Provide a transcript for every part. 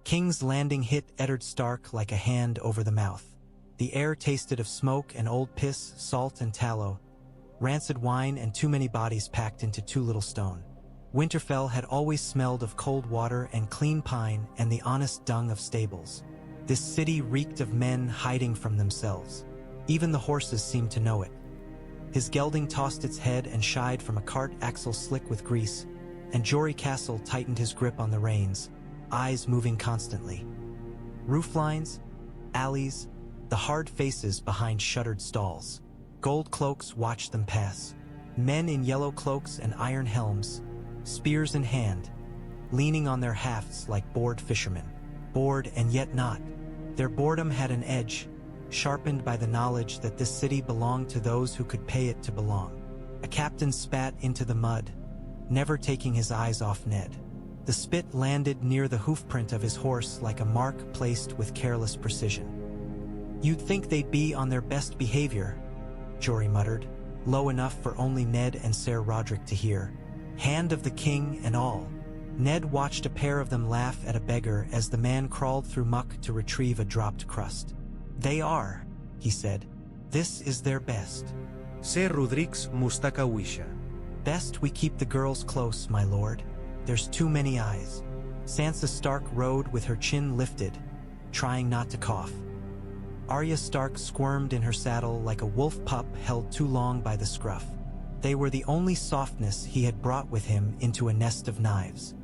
King's Landing hit Eddard Stark like a hand over the mouth. The air tasted of smoke and old piss, salt and tallow, rancid wine and too many bodies packed into too little stone. Winterfell had always smelled of cold water and clean pine and the honest dung of stables. This city reeked of men hiding from themselves. Even the horses seemed to know it. His gelding tossed its head and shied from a cart axle slick with grease, and Jory Castle tightened his grip on the reins, eyes moving constantly. Rooflines, alleys, the hard faces behind shuttered stalls. Gold Cloaks watched them pass. Men in yellow cloaks and iron helms, spears in hand, leaning on their hafts like bored fishermen. Bored and yet not. Their boredom had an edge, sharpened by the knowledge that this city belonged to those who could pay it to belong. A captain spat into the mud, never taking his eyes off Ned. The spit landed near the hoofprint of his horse like a mark placed with careless precision. "You'd think they'd be on their best behavior," Jory muttered, low enough for only Ned and Ser Roderick to hear. Hand of the king and all. Ned watched a pair of them laugh at a beggar as the man crawled through muck to retrieve a dropped crust. "They are," he said. "This is their best." Ser Roderick's Mustaka Wisha. "Best we keep the girls close, my lord. There's too many eyes." Sansa Stark rode with her chin lifted, trying not to cough. Arya Stark squirmed in her saddle like a wolf pup held too long by the scruff. They were the only softness he had brought with him into a nest of knives.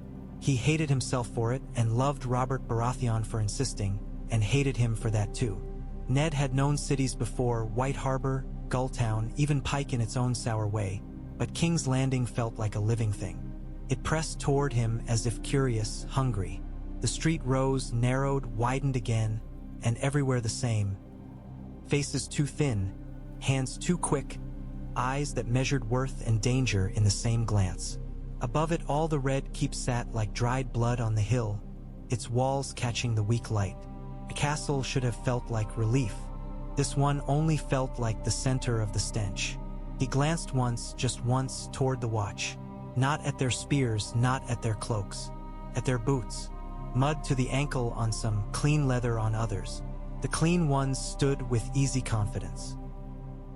He hated himself for it and loved Robert Baratheon for insisting, and hated him for that too. Ned had known cities before, White Harbor, Gulltown, even Pike in its own sour way, but King's Landing felt like a living thing. It pressed toward him as if curious, hungry. The street rose, narrowed, widened again, and everywhere the same. Faces too thin, hands too quick, eyes that measured worth and danger in the same glance. Above it all the red keep sat like dried blood on the hill, its walls catching the weak light. A castle should have felt like relief. This one only felt like the center of the stench. He glanced once, just once, toward the watch. Not at their spears, not at their cloaks. At their boots. Mud to the ankle on some, clean leather on others. The clean ones stood with easy confidence.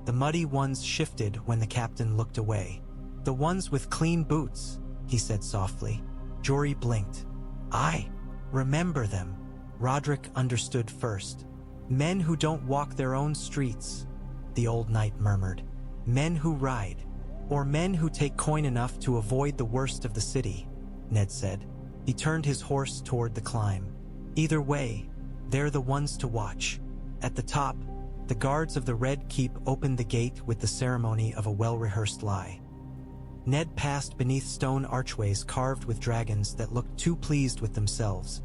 The muddy ones shifted when the captain looked away. "The ones with clean boots," he said softly. Jory blinked. "I remember them." Roderick understood first. "Men who don't walk their own streets," the old knight murmured. "Men who ride. Or men who take coin enough to avoid the worst of the city," Ned said. He turned his horse toward the climb. "Either way, they're the ones to watch." At the top, the guards of the Red Keep opened the gate with the ceremony of a well-rehearsed lie. Ned passed beneath stone archways carved with dragons that looked too pleased with themselves,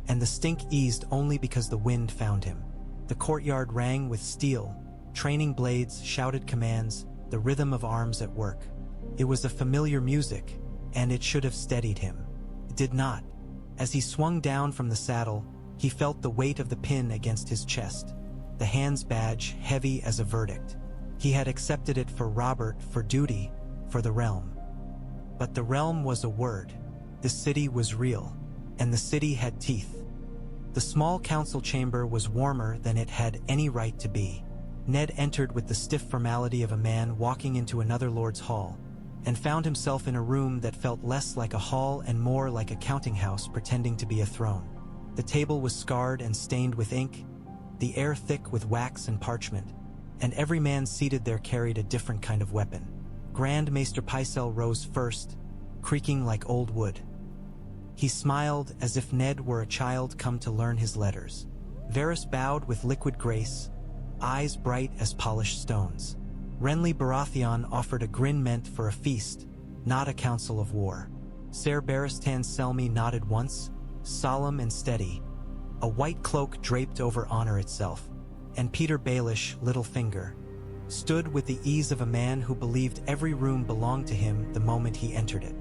and the stink eased only because the wind found him. The courtyard rang with steel, training blades shouted commands, the rhythm of arms at work. It was a familiar music, and it should have steadied him. It did not. As he swung down from the saddle, he felt the weight of the pin against his chest, the hand's badge heavy as a verdict. He had accepted it for Robert, for duty, for the realm. But the realm was a word. The city was real, and the city had teeth. The small council chamber was warmer than it had any right to be. Ned entered with the stiff formality of a man walking into another lord's hall, and found himself in a room that felt less like a hall and more like a counting house pretending to be a throne. The table was scarred and stained with ink, the air thick with wax and parchment, and every man seated there carried a different kind of weapon. Grand Maester Pycelle rose first, creaking like old wood. He smiled as if Ned were a child come to learn his letters. Varys bowed with liquid grace, eyes bright as polished stones. Renly Baratheon offered a grin meant for a feast, not a council of war. Ser Barristan Selmy nodded once, solemn and steady, a white cloak draped over honor itself, and Petyr Baelish, Littlefinger, stood with the ease of a man who believed every room belonged to him the moment he entered it.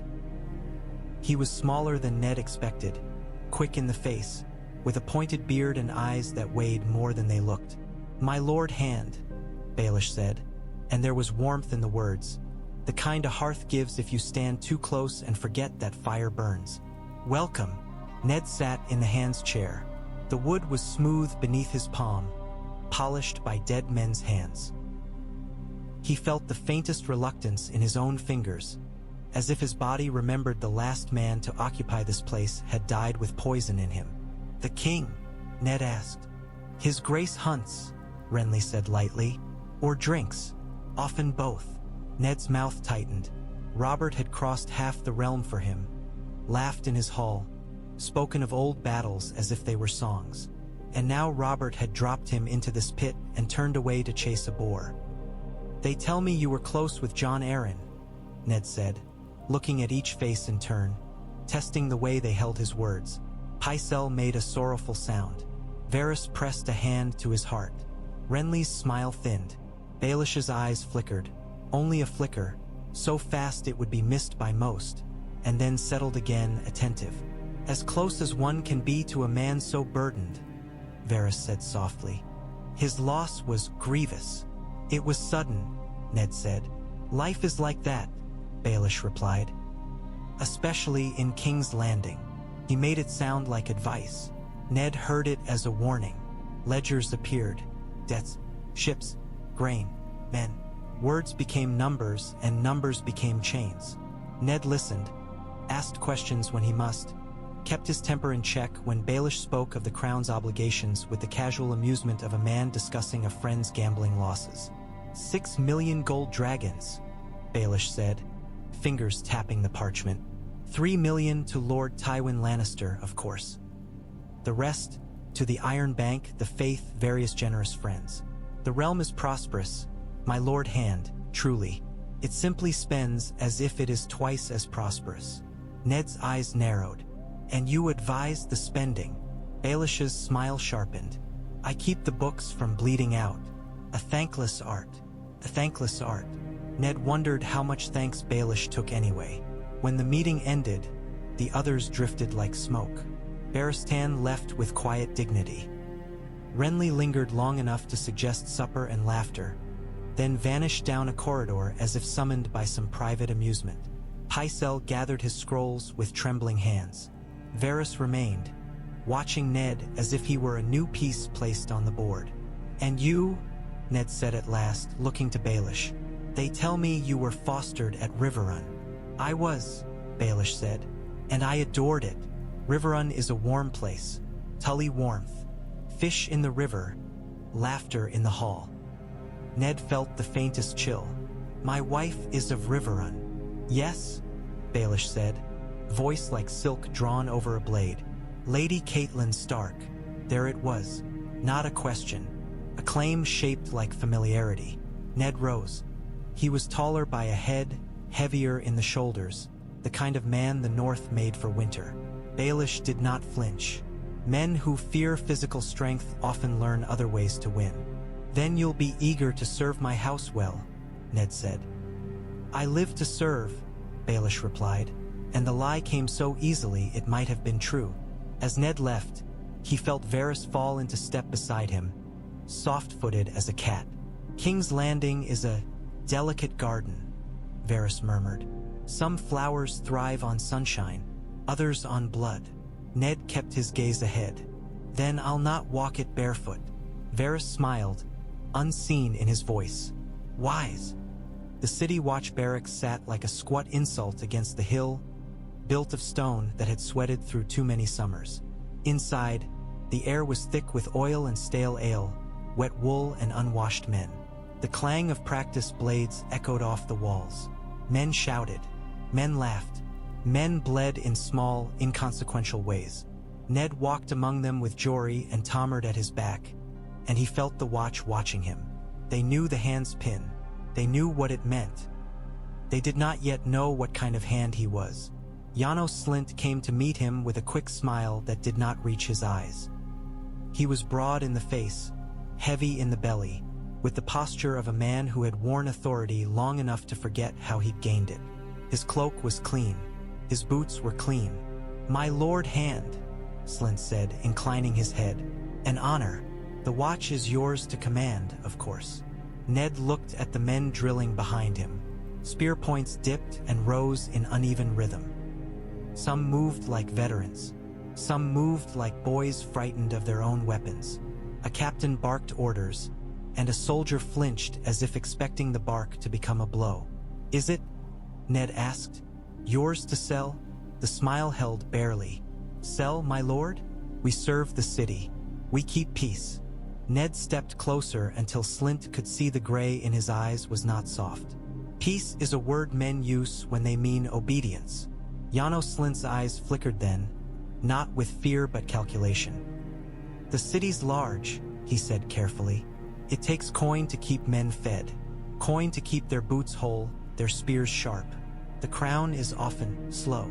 He was smaller than Ned expected, quick in the face, with a pointed beard and eyes that weighed more than they looked. "My lord hand," Baelish said, and there was warmth in the words, the kind a hearth gives if you stand too close and forget that fire burns. "Welcome." Ned sat in the hand's chair. The wood was smooth beneath his palm, polished by dead men's hands. He felt the faintest reluctance in his own fingers, as if his body remembered the last man to occupy this place had died with poison in him. "The king?" Ned asked. "His grace hunts," Renly said lightly, "or drinks, often both." Ned's mouth tightened. Robert had crossed half the realm for him, laughed in his hall, spoken of old battles as if they were songs. And now Robert had dropped him into this pit and turned away to chase a boar. "They tell me you were close with Jon Arryn," Ned said, looking at each face in turn, testing the way they held his words. Pycelle made a sorrowful sound. Varys pressed a hand to his heart. Renly's smile thinned. Baelish's eyes flickered. Only a flicker, so fast it would be missed by most, and then settled again, attentive. "As close as one can be to a man so burdened," Varys said softly. "His loss was grievous." "It was sudden," Ned said. "Life is like that," Baelish replied. "Especially in King's Landing." He made it sound like advice. Ned heard it as a warning. Ledgers appeared. Debts, ships, grain, men. Words became numbers, and numbers became chains. Ned listened, asked questions when he must, kept his temper in check when Baelish spoke of the crown's obligations with the casual amusement of a man discussing a friend's gambling losses. 6 million gold dragons, Baelish said, fingers tapping the parchment. 3 million to Lord Tywin Lannister, of course. The rest, to the Iron Bank, the Faith, various generous friends. The realm is prosperous, my lord hand, truly. It simply spends as if it is twice as prosperous. Ned's eyes narrowed. "And you advise the spending?" Baelish's smile sharpened. "I keep the books from bleeding out. A thankless art. A thankless art." Ned wondered how much thanks Baelish took anyway. When the meeting ended, the others drifted like smoke. Barristan left with quiet dignity. Renly lingered long enough to suggest supper and laughter, then vanished down a corridor as if summoned by some private amusement. Pycelle gathered his scrolls with trembling hands. Varys remained, watching Ned as if he were a new piece placed on the board. "And you?" Ned said at last, looking to Baelish. "They tell me you were fostered at Riverrun." "I was," Baelish said, "and I adored it. Riverrun is a warm place, Tully warmth, fish in the river, laughter in the hall." Ned felt the faintest chill. "My wife is of Riverrun." "Yes," Baelish said, voice like silk drawn over a blade. "Lady Catelyn Stark." There it was, not a question, a claim shaped like familiarity. Ned rose. He was taller by a head, heavier in the shoulders, the kind of man the North made for winter. Baelish did not flinch. Men who fear physical strength often learn other ways to win. "Then you'll be eager to serve my house well," Ned said. "I live to serve," Baelish replied, and the lie came so easily it might have been true. As Ned left, he felt Varys fall into step beside him, soft-footed as a cat. "King's Landing is a delicate garden," Varys murmured. "Some flowers thrive on sunshine, others on blood." Ned kept his gaze ahead. "Then I'll not walk it barefoot." Varys smiled, unseen in his voice. "Wise." The city watch barracks sat like a squat insult against the hill, built of stone that had sweated through too many summers. Inside, the air was thick with oil and stale ale, wet wool and unwashed men. The clang of practice blades echoed off the walls. Men shouted. Men laughed. Men bled in small, inconsequential ways. Ned walked among them with Jory and Tomard at his back, and he felt the watch watching him. They knew the hand's pin. They knew what it meant. They did not yet know what kind of hand he was. Janos Slynt came to meet him with a quick smile that did not reach his eyes. He was broad in the face, heavy in the belly, with the posture of a man who had worn authority long enough to forget how he'd gained it. His cloak was clean. His boots were clean. "My lord hand," Slynt said, inclining his head. "An honor. The watch is yours to command, of course." Ned looked at the men drilling behind him. Spear points dipped and rose in uneven rhythm. Some moved like veterans. Some moved like boys frightened of their own weapons. A captain barked orders, and a soldier flinched as if expecting the bark to become a blow. "Is it?" Ned asked. "Yours to sell?" The smile held barely. "Sell, my lord? We serve the city. We keep peace." Ned stepped closer until Slynt could see the gray in his eyes was not soft. Peace is a word men use when they mean obedience. Janos Slynt's eyes flickered then, not with fear but calculation. "The city's large," he said carefully. "It takes coin to keep men fed, coin to keep their boots whole, their spears sharp. The crown is often slow.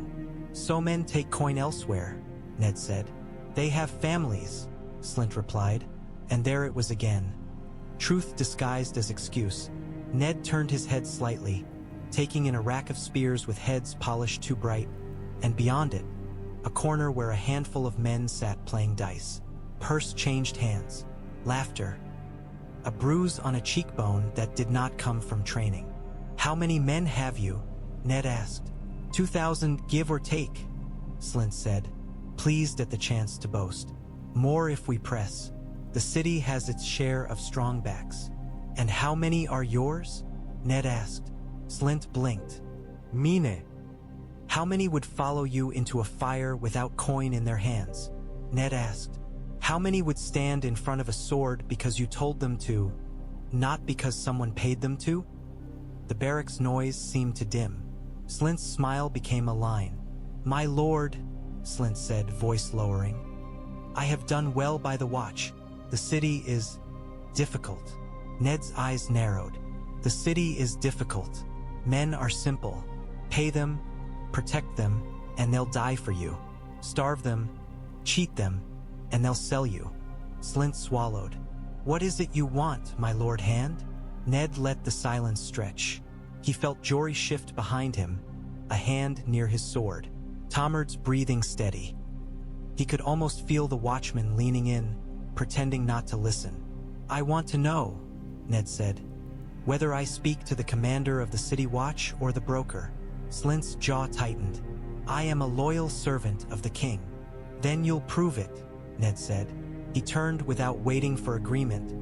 So men take coin elsewhere," Ned said. "They have families," Slynt replied, and there it was again. Truth disguised as excuse. Ned turned his head slightly, taking in a rack of spears with heads polished too bright, and beyond it, a corner where a handful of men sat playing dice. Purse changed hands. Laughter. A bruise on a cheekbone that did not come from training. "How many men have you?" Ned asked. 2,000, give or take," Slynt said, pleased at the chance to boast. "More if we press. The city has its share of strongbacks." "And how many are yours?" Ned asked. Slynt blinked. "Mine." "How many would follow you into a fire without coin in their hands?" Ned asked. "How many would stand in front of a sword because you told them to, not because someone paid them to?" The barracks noise seemed to dim. Slynt's smile became a line. "My lord," Slynt said, voice lowering, "I have done well by the watch. The city is difficult." Ned's eyes narrowed. "The city is difficult. Men are simple. Pay them, protect them, and they'll die for you. Starve them, cheat them, and they'll sell you." Slynt swallowed. "What is it you want, my lord Hand?" Ned let the silence stretch. He felt Jory shift behind him, a hand near his sword. Tomard's breathing steady. He could almost feel the watchman leaning in, pretending not to listen. "I want to know," Ned said, "whether I speak to the commander of the city watch or the broker." Slynt's jaw tightened. "I am a loyal servant of the king." "Then you'll prove it," Ned said. He turned without waiting for agreement,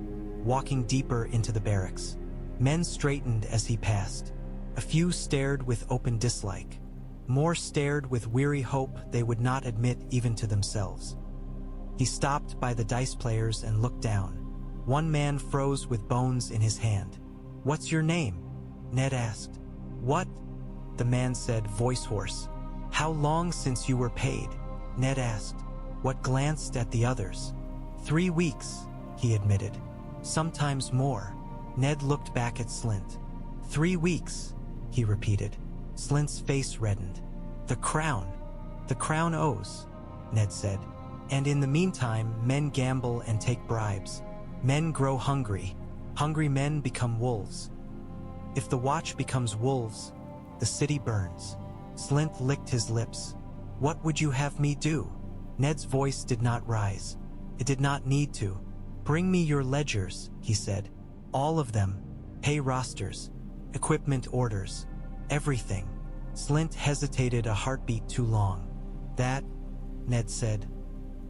walking deeper into the barracks. Men straightened as he passed. A few stared with open dislike. More stared with weary hope they would not admit even to themselves. He stopped by the dice players and looked down. One man froze with bones in his hand. "What's your name?" Ned asked. "What?" the man said, voice hoarse. "How long since you were paid?" Ned asked. What glanced at the others. 3 weeks, he admitted. "Sometimes more." Ned looked back at Slynt. 3 weeks, he repeated. Slynt's face reddened. The crown owes," Ned said. "And in the meantime, men gamble and take bribes. Men grow hungry. Hungry men become wolves. If the watch becomes wolves, the city burns." Slynt licked his lips. "What would you have me do?" Ned's voice did not rise. It did not need to. "Bring me your ledgers," he said. "All of them. Pay rosters. Equipment orders. Everything." Slynt hesitated a heartbeat too long. "That," Ned said,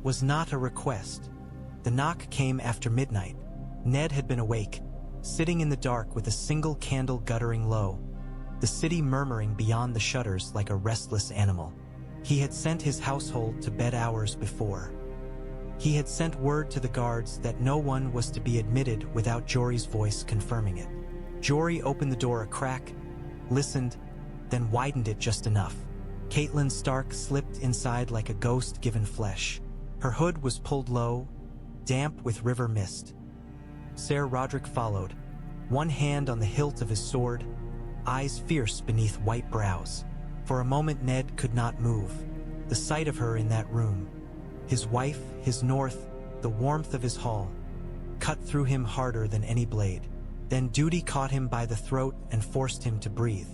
"was not a request." The knock came after midnight. Ned had been awake, sitting in the dark with a single candle guttering low, the city murmuring beyond the shutters like a restless animal. He had sent his household to bed hours before. He had sent word to the guards that no one was to be admitted without Jory's voice confirming it. Jory opened the door a crack, listened, then widened it just enough. Catelyn Stark slipped inside like a ghost given flesh. Her hood was pulled low, damp with river mist. Ser Roderick followed, one hand on the hilt of his sword, eyes fierce beneath white brows. For a moment Ned could not move. The sight of her in that room, his wife, his north, the warmth of his hall, cut through him harder than any blade. Then duty caught him by the throat and forced him to breathe.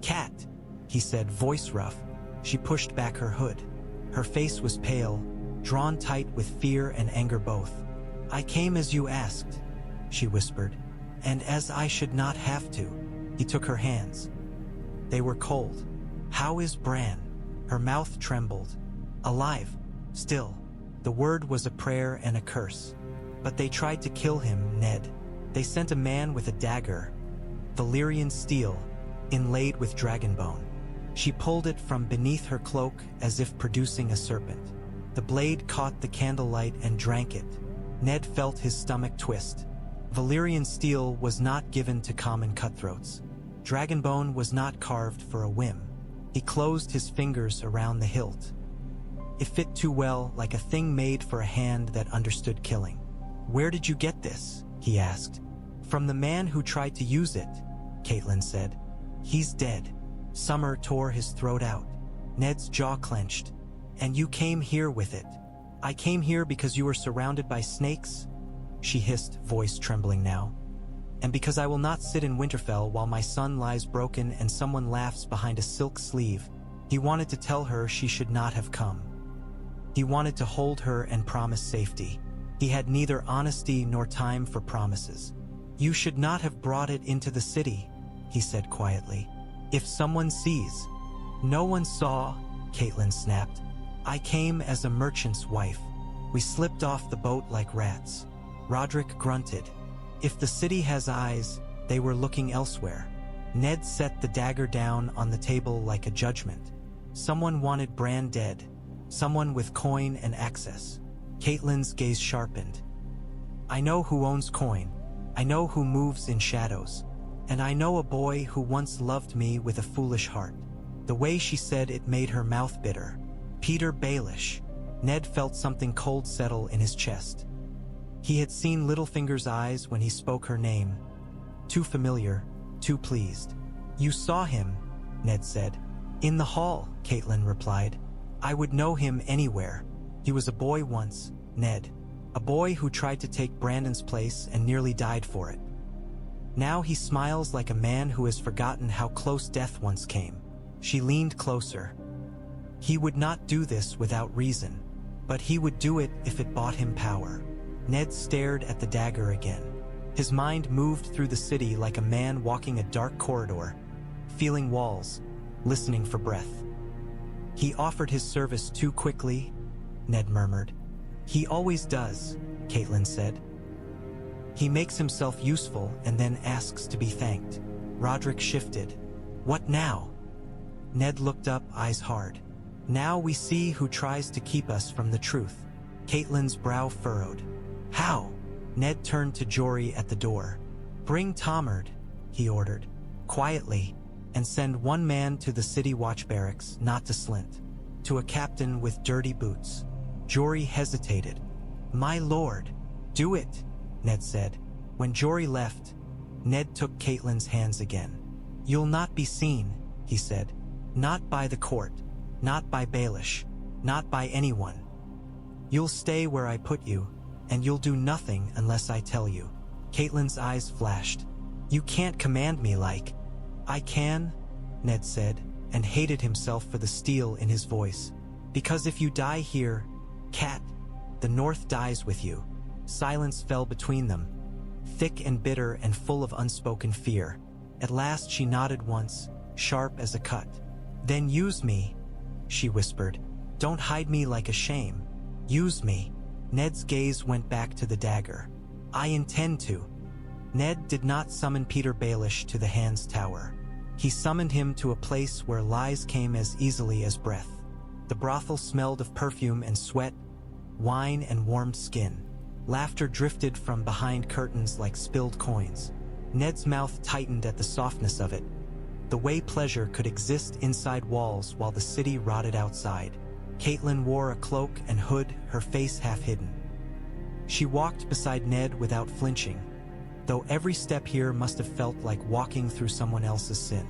"Cat," he said, voice rough. She pushed back her hood. Her face was pale, drawn tight with fear and anger both. "I came as you asked," she whispered, "and as I should not have to." He took her hands. They were cold. "How is Bran?" Her mouth trembled. "Alive. Still, the word was a prayer and a curse. But they tried to kill him, Ned. They sent a man with a dagger, Valyrian steel, inlaid with dragon bone. She pulled it from beneath her cloak as if producing a serpent. The blade caught the candlelight and drank it. Ned felt his stomach twist. Valyrian steel was not given to common cutthroats. Dragonbone was not carved for a whim. He closed his fingers around the hilt. It fit too well, like a thing made for a hand that understood killing. "Where did you get this?" he asked. "From the man who tried to use it," Catelyn said. "He's dead." Summer tore his throat out. Ned's jaw clenched. "And you came here with it?" "I came here because you were surrounded by snakes," she hissed, voice trembling now. "And because I will not sit in Winterfell while my son lies broken and someone laughs behind a silk sleeve." He wanted to tell her she should not have come. He wanted to hold her and promise safety. He had neither honesty nor time for promises. "You should not have brought it into the city," he said quietly. "If someone sees." "No one saw," Catelyn snapped. "I came as a merchant's wife. We slipped off the boat like rats." Roderick grunted. If the city has eyes, they were looking elsewhere. Ned set the dagger down on the table like a judgment. Someone wanted Bran dead. Someone with coin and access. Catelyn's gaze sharpened. "I know who owns coin. I know who moves in shadows. And I know a boy who once loved me with a foolish heart." The way she said it made her mouth bitter. Petyr Baelish. Ned felt something cold settle in his chest. He had seen Littlefinger's eyes when he spoke her name. Too familiar, too pleased. "You saw him," Ned said. "In the hall," Catelyn replied. "I would know him anywhere. He was a boy once, Ned. A boy who tried to take Brandon's place and nearly died for it. Now he smiles like a man who has forgotten how close death once came." She leaned closer. "He would not do this without reason, but he would do it if it bought him power." Ned stared at the dagger again. His mind moved through the city like a man walking a dark corridor, feeling walls, listening for breath. "He offered his service too quickly," Ned murmured. "He always does," Catelyn said. "He makes himself useful and then asks to be thanked." Roderick shifted. "What now?" Ned looked up, eyes hard. "Now we see who tries to keep us from the truth." Catelyn's brow furrowed. "How?" Ned turned to Jory at the door. "Bring Tomard," he ordered, quietly, "and send one man to the city watch barracks, not to Slynt. To a captain with dirty boots." Jory hesitated. "My lord." "Do it," Ned said. When Jory left, Ned took Catelyn's hands again. "You'll not be seen," he said. "Not by the court, not by Baelish, not by anyone. You'll stay where I put you, and you'll do nothing unless I tell you." Catelyn's eyes flashed. "You can't command me like—" "I can," Ned said, and hated himself for the steel in his voice. "Because if you die here, Cat, the North dies with you." Silence fell between them, thick and bitter and full of unspoken fear. At last she nodded once, sharp as a cut. "Then use me," she whispered. "Don't hide me like a shame. Use me." Ned's gaze went back to the dagger. "I intend to." Ned did not summon Petyr Baelish to the Hand's Tower. He summoned him to a place where lies came as easily as breath. The brothel smelled of perfume and sweat, wine and warmed skin. Laughter drifted from behind curtains like spilled coins. Ned's mouth tightened at the softness of it. The way pleasure could exist inside walls while the city rotted outside. Catelyn wore a cloak and hood, her face half hidden. She walked beside Ned without flinching, though every step here must have felt like walking through someone else's sin.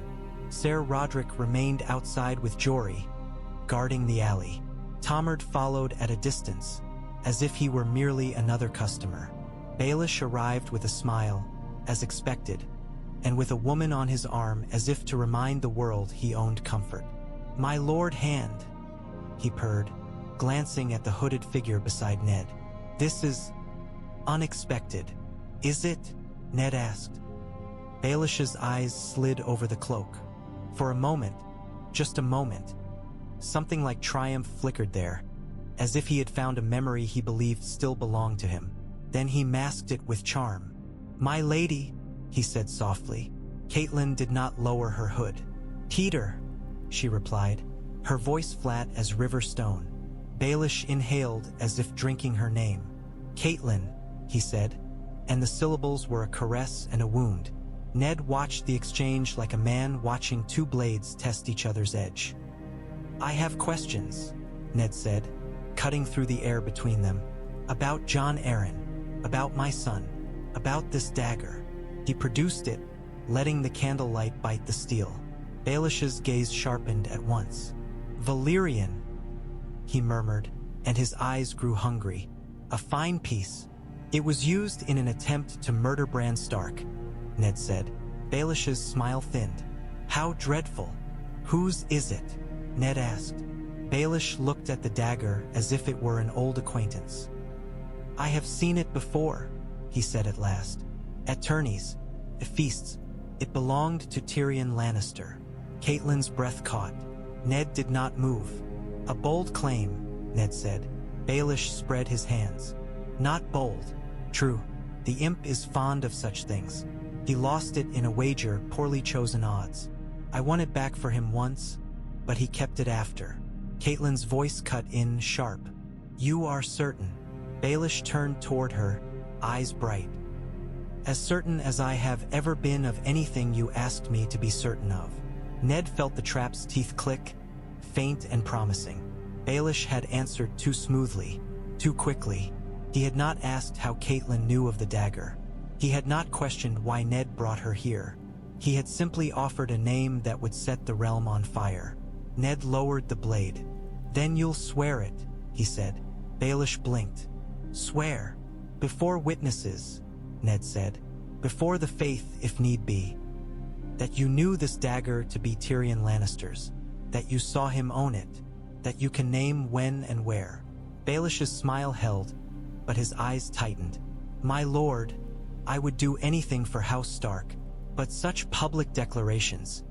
Ser Roderick remained outside with Jory, guarding the alley. Tomard followed at a distance, as if he were merely another customer. Baelish arrived with a smile, as expected, and with a woman on his arm as if to remind the world he owned comfort. "My Lord Hand," he purred, glancing at the hooded figure beside Ned. "This is unexpected, is it?" Ned asked. Baelish's eyes slid over the cloak. For a moment, just a moment, something like triumph flickered there. as if he had found a memory he believed still belonged to him. Then he masked it with charm. "My lady," he said softly. Catelyn did not lower her hood. "Petyr," she replied, her voice flat as river stone. Baelish inhaled as if drinking her name. "Catelyn," he said, and the syllables were a caress and a wound. Ned watched the exchange like a man watching two blades test each other's edge. "I have questions," Ned said, cutting through the air between them. "About Jon Arryn, about my son, about this dagger." He produced it, letting the candlelight bite the steel. Baelish's gaze sharpened at once. "Valyrian," he murmured, and his eyes grew hungry. "A fine piece. It was used in an attempt to murder Bran Stark," Ned said. Baelish's smile thinned. "How dreadful. Whose is it?" Ned asked. Baelish looked at the dagger as if it were an old acquaintance. "I have seen it before," he said at last. "At tourneys, feasts. It belonged to Tyrion Lannister." Catelyn's breath caught. Ned did not move. "A bold claim," Ned said. Baelish spread his hands. "Not bold. True. The imp is fond of such things. He lost it in a wager, poorly chosen odds. I won it back for him once, but he kept it after." Catelyn's voice cut in sharp. "You are certain?" Baelish turned toward her, eyes bright. "As certain as I have ever been of anything you asked me to be certain of." Ned felt the trap's teeth click, faint and promising. Baelish had answered too smoothly, too quickly. He had not asked how Catelyn knew of the dagger. He had not questioned why Ned brought her here. He had simply offered a name that would set the realm on fire. Ned lowered the blade. "Then you'll swear it," he said. Baelish blinked. "Swear? Before witnesses," Ned said. "Before the faith, if need be. That you knew this dagger to be Tyrion Lannister's. That you saw him own it. That you can name when and where." Baelish's smile held, but his eyes tightened. "My lord, I would do anything for House Stark, but such public declarations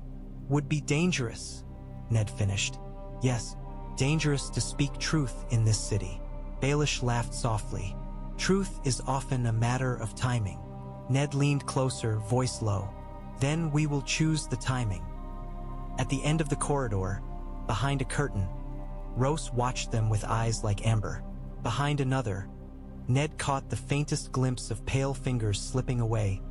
would be dangerous," Ned finished. "Yes, dangerous to speak truth in this city." Baelish laughed softly. "Truth is often a matter of timing." Ned leaned closer, voice low. "Then we will choose the timing." At the end of the corridor, behind a curtain, Roose watched them with eyes like amber. Behind another, Ned caught the faintest glimpse of pale fingers slipping away,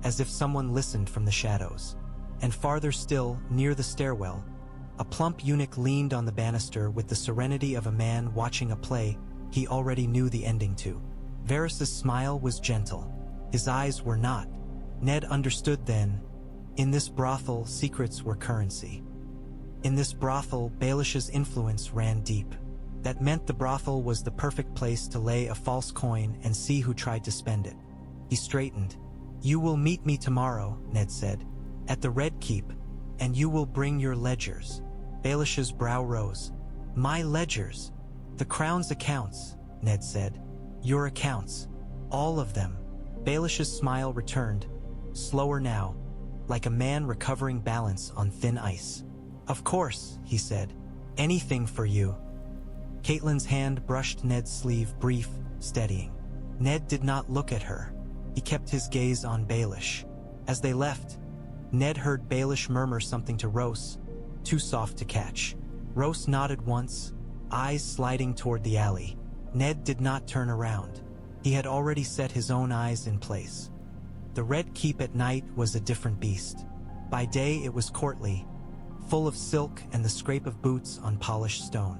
as if someone listened from the shadows. And farther still, near the stairwell, a plump eunuch leaned on the banister with the serenity of a man watching a play he already knew the ending to. Varys's smile was gentle. His eyes were not. Ned understood then. In this brothel, secrets were currency. In this brothel, Baelish's influence ran deep. That meant the brothel was the perfect place to lay a false coin and see who tried to spend it. He straightened. "You will meet me tomorrow," Ned said, "at the Red Keep, and you will bring your ledgers." Baelish's brow rose. "My ledgers? The Crown's accounts," Ned said. "Your accounts. All of them." Baelish's smile returned, slower now, like a man recovering balance on thin ice. "Of course," he said. "Anything for you." Catelyn's hand brushed Ned's sleeve, brief, steadying. Ned did not look at her. He kept his gaze on Baelish. As they left, Ned heard Baelish murmur something to Roose, too soft to catch. Roose nodded once, eyes sliding toward the alley. Ned did not turn around. He had already set his own eyes in place. The Red Keep at night was a different beast. By day it was courtly, full of silk and the scrape of boots on polished stone.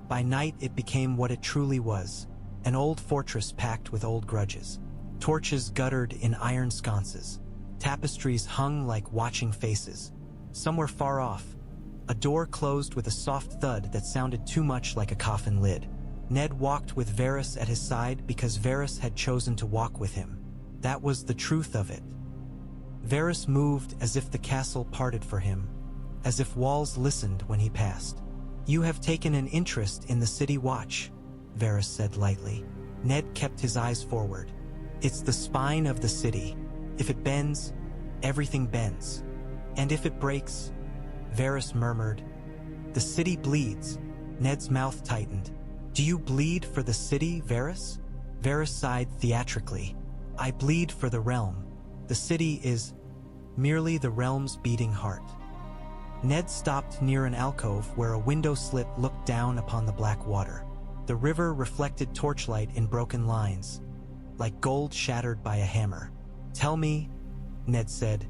By night it became what it truly was, an old fortress packed with old grudges. Torches guttered in iron sconces. Tapestries hung like watching faces. Somewhere far off, a door closed with a soft thud that sounded too much like a coffin lid. Ned walked with Varys at his side because Varys had chosen to walk with him. That was the truth of it. Varys moved as if the castle parted for him, as if walls listened when he passed. "You have taken an interest in the city watch," Varys said lightly. Ned kept his eyes forward. "It's the spine of the city. If it bends, everything bends. And if it breaks," Varys murmured. "The city bleeds." Ned's mouth tightened. Do you bleed for the city, Varys? Varys sighed theatrically. I bleed for the realm. The city is merely the realm's beating heart. Ned stopped near an alcove where a window slit looked down upon the black water. The river reflected torchlight in broken lines, like gold shattered by a hammer. Tell me, Ned said,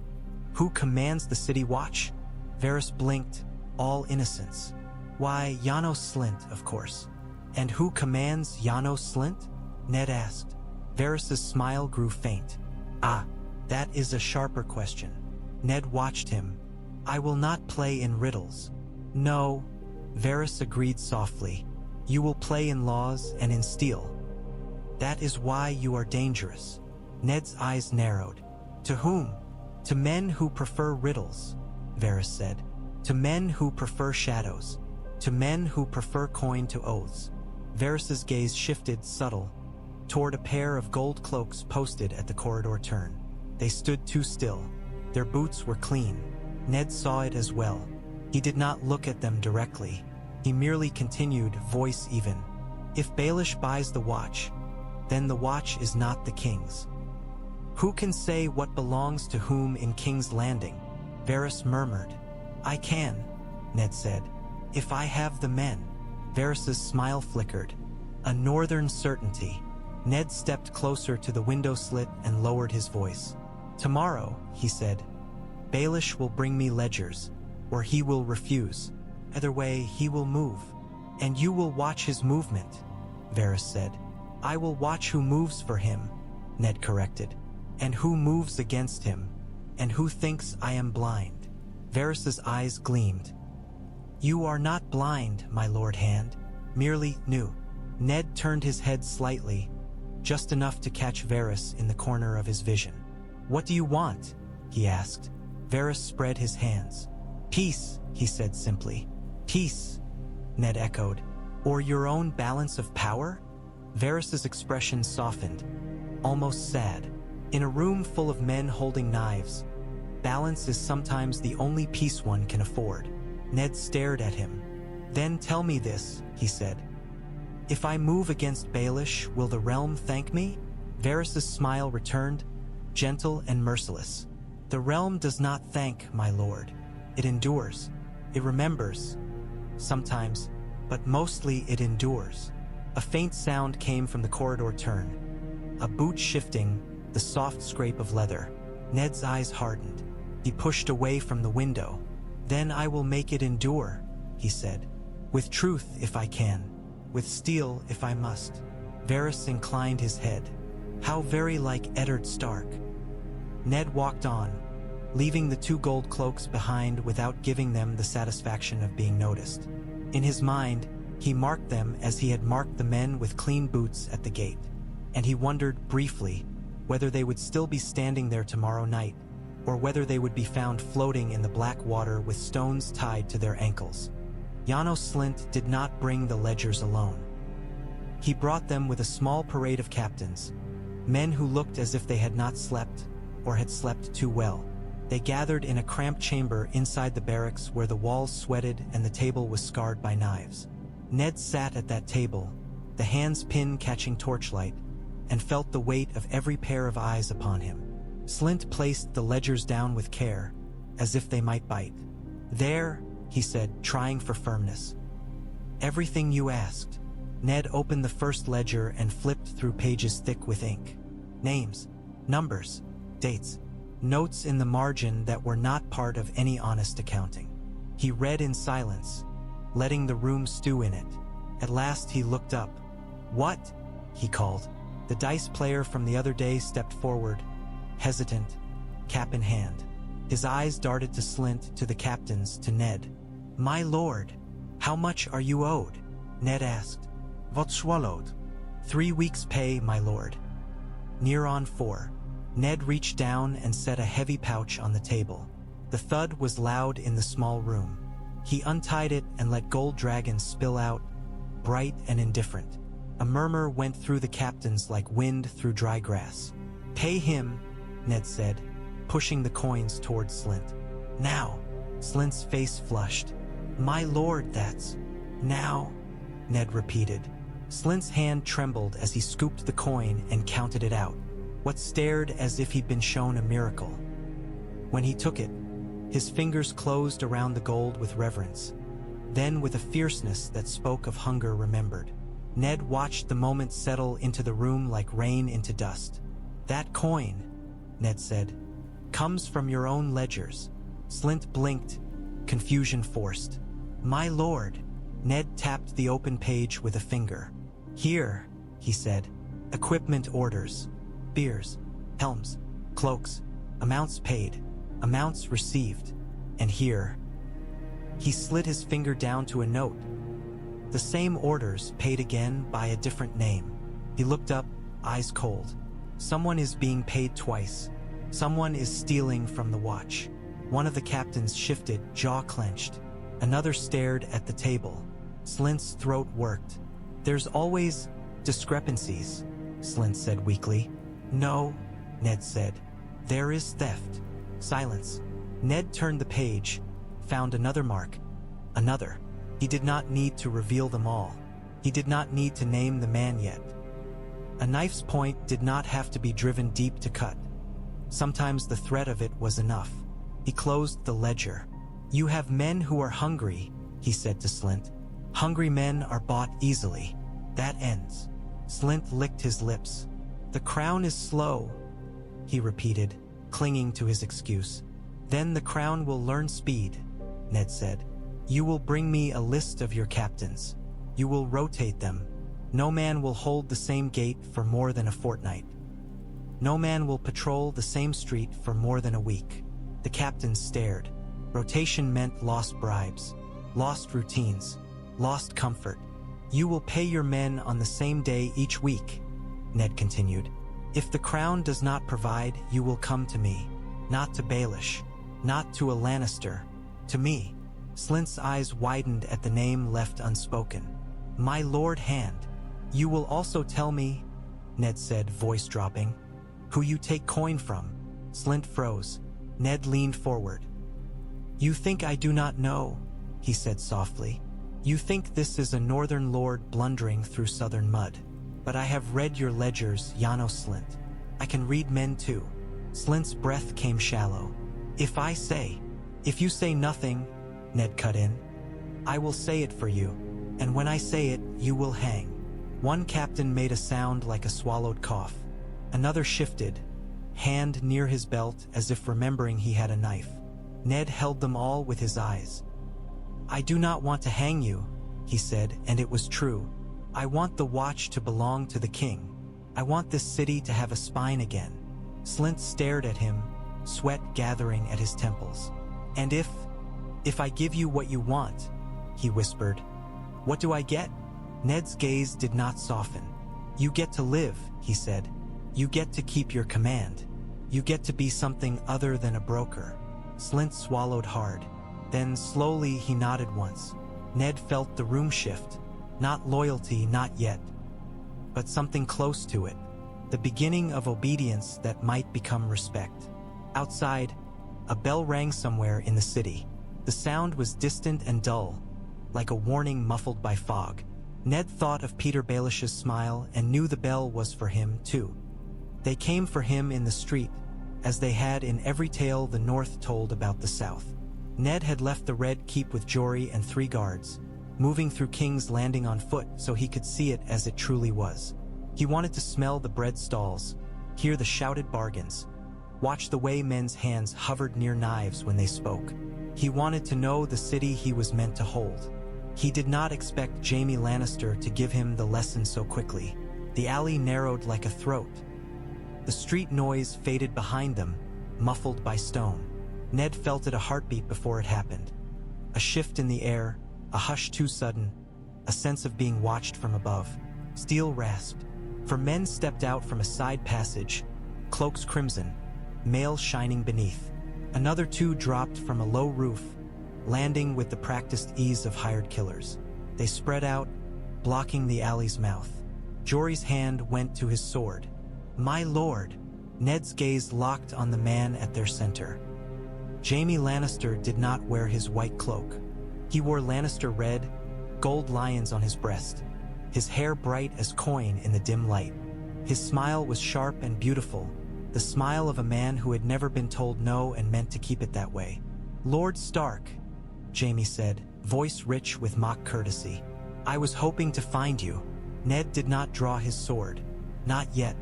who commands the city watch? Varys blinked, all innocence. Why, Janos Slynt, of course. And who commands Janos Slynt? Ned asked. Varys' smile grew faint. Ah, that is a sharper question. Ned watched him. I will not play in riddles. No, Varys agreed softly. You will play in laws and in steel. That is why you are dangerous. Ned's eyes narrowed. To whom? To men who prefer riddles, Varys said. To men who prefer shadows. To men who prefer coin to oaths. Varys' gaze shifted, subtle, toward a pair of gold cloaks posted at the corridor turn. They stood too still. Their boots were clean. Ned saw it as well. He did not look at them directly. He merely continued, voice even. If Baelish buys the watch, then the watch is not the king's. Who can say what belongs to whom in King's Landing? Varys murmured. I can, Ned said. If I have the men. Varys' smile flickered. A northern certainty. Ned stepped closer to the window slit and lowered his voice. Tomorrow, he said, Baelish will bring me ledgers, or he will refuse. Either way, he will move. And you will watch his movement, Varys said. I will watch who moves for him, Ned corrected. And who moves against him, and who thinks I am blind. Varys' eyes gleamed. You are not blind, my Lord Hand, merely new. Ned turned his head slightly, just enough to catch Varys in the corner of his vision. What do you want? He asked. Varys spread his hands. Peace, he said simply. Peace, Ned echoed. Or your own balance of power? Varys' expression softened, almost sad. In a room full of men holding knives, balance is sometimes the only peace one can afford. Ned stared at him. Then tell me this, he said. If I move against Baelish, will the realm thank me? Varys' smile returned, gentle and merciless. The realm does not thank, my lord. It endures. It remembers. Sometimes, but mostly it endures. A faint sound came from the corridor turn. A boot shifting, the soft scrape of leather. Ned's eyes hardened. He pushed away from the window. Then I will make it endure, he said. With truth, if I can. With steel, if I must. Varys inclined his head. How very like Eddard Stark. Ned walked on, leaving the two gold cloaks behind without giving them the satisfaction of being noticed. In his mind, he marked them as he had marked the men with clean boots at the gate, and he wondered briefly whether they would still be standing there tomorrow night, or whether they would be found floating in the black water with stones tied to their ankles. Janos Slynt did not bring the ledgers alone. He brought them with a small parade of captains, men who looked as if they had not slept, or had slept too well. They gathered in a cramped chamber inside the barracks where the walls sweated and the table was scarred by knives. Ned sat at that table, the hand's pin catching torchlight, and felt the weight of every pair of eyes upon him. Slynt placed the ledgers down with care, as if they might bite. There, he said, trying for firmness. Everything you asked. Ned opened the first ledger and flipped through pages thick with ink. Names, numbers, dates, notes in the margin that were not part of any honest accounting. He read in silence, letting the room stew in it. At last he looked up. What? He called. The dice player from the other day stepped forward, hesitant, cap in hand. His eyes darted to Slynt, to the captains, to Ned. My lord, how much are you owed? Ned asked. What swallowed? 3 weeks' pay, my lord. Near on 4. Ned reached down and set a heavy pouch on the table. The thud was loud in the small room. He untied it and let gold dragons spill out, bright and indifferent. A murmur went through the captains like wind through dry grass. Pay him, Ned said, pushing the coins toward Slynt. Now. Slynt's face flushed. My lord, that's... Now, Ned repeated. Slynt's hand trembled as he scooped the coin and counted it out, what stared as if he'd been shown a miracle. When he took it, his fingers closed around the gold with reverence. Then, with a fierceness that spoke of hunger remembered, Ned watched the moment settle into the room like rain into dust. "That coin," Ned said, "comes from your own ledgers." Slynt blinked, confusion forced. "My lord." Ned tapped the open page with a finger. "Here," he said, "equipment orders. Spears, helms, cloaks, amounts paid, amounts received. And here." He slid his finger down to a note. The same orders, paid again by a different name. He looked up, eyes cold. Someone is being paid twice. Someone is stealing from the watch. One of the captains shifted, jaw clenched. Another stared at the table. Slynt's throat worked. "There's always discrepancies," Slynt said weakly. "No," Ned said. "There is theft." Silence. Ned turned the page, found another mark. Another. He did not need to reveal them all. He did not need to name the man yet. A knife's point did not have to be driven deep to cut. Sometimes the threat of it was enough. He closed the ledger. "You have men who are hungry," he said to Slynt. "Hungry men are bought easily. That ends." Slynt licked his lips. "The crown is slow," he repeated, clinging to his excuse. "Then the crown will learn speed," Ned said. "You will bring me a list of your captains. You will rotate them. No man will hold the same gate for more than a fortnight. No man will patrol the same street for more than a week." The captains stared. Rotation meant lost bribes, lost routines, lost comfort. "You will pay your men on the same day each week," Ned continued. "If the crown does not provide, you will come to me. Not to Baelish, not to a Lannister, to me." Slynt's eyes widened at the name left unspoken. "My Lord Hand." "You will also tell me," Ned said, voice dropping, "who you take coin from." Slynt froze. Ned leaned forward. "You think I do not know," he said softly. "You think this is a northern lord blundering through southern mud. But I have read your ledgers, Janos Slynt. I can read men too." Slynt's breath came shallow. If you say nothing," Ned cut in, "I will say it for you, and when I say it, you will hang." One captain made a sound like a swallowed cough. Another shifted, hand near his belt as if remembering he had a knife. Ned held them all with his eyes. "I do not want to hang you," he said, and it was true. "I want the watch to belong to the king. I want this city to have a spine again." Slynt stared at him, sweat gathering at his temples. "And if I give you what you want," he whispered, "what do I get?" Ned's gaze did not soften. "You get to live," he said. "You get to keep your command. You get to be something other than a broker." Slynt swallowed hard. Then slowly he nodded once. Ned felt the room shift. Not loyalty, not yet, but something close to it. The beginning of obedience that might become respect. Outside, a bell rang somewhere in the city. The sound was distant and dull, like a warning muffled by fog. Ned thought of Petyr Baelish's smile and knew the bell was for him, too. They came for him in the street, as they had in every tale the North told about the South. Ned had left the Red Keep with Jory and 3 guards, moving through King's Landing on foot so he could see it as it truly was. He wanted to smell the bread stalls, hear the shouted bargains, watch the way men's hands hovered near knives when they spoke. He wanted to know the city he was meant to hold. He did not expect Jaime Lannister to give him the lesson so quickly. The alley narrowed like a throat. The street noise faded behind them, muffled by stone. Ned felt it a heartbeat before it happened. A shift in the air, a hush too sudden, a sense of being watched from above. Steel rasped. For men stepped out from a side passage, cloaks crimson, mail shining beneath. Another 2 dropped from a low roof, landing with the practiced ease of hired killers. They spread out, blocking the alley's mouth. Jory's hand went to his sword. "My lord!" Ned's gaze locked on the man at their center. Jaime Lannister did not wear his white cloak. He wore Lannister red, gold lions on his breast. his hair bright as coin in the dim light. His smile was sharp and beautiful, the smile of a man who had never been told no and meant to keep it that way. "Lord Stark," Jaime said, voice rich with mock courtesy. "I was hoping to find you." Ned did not draw his sword. "Not yet.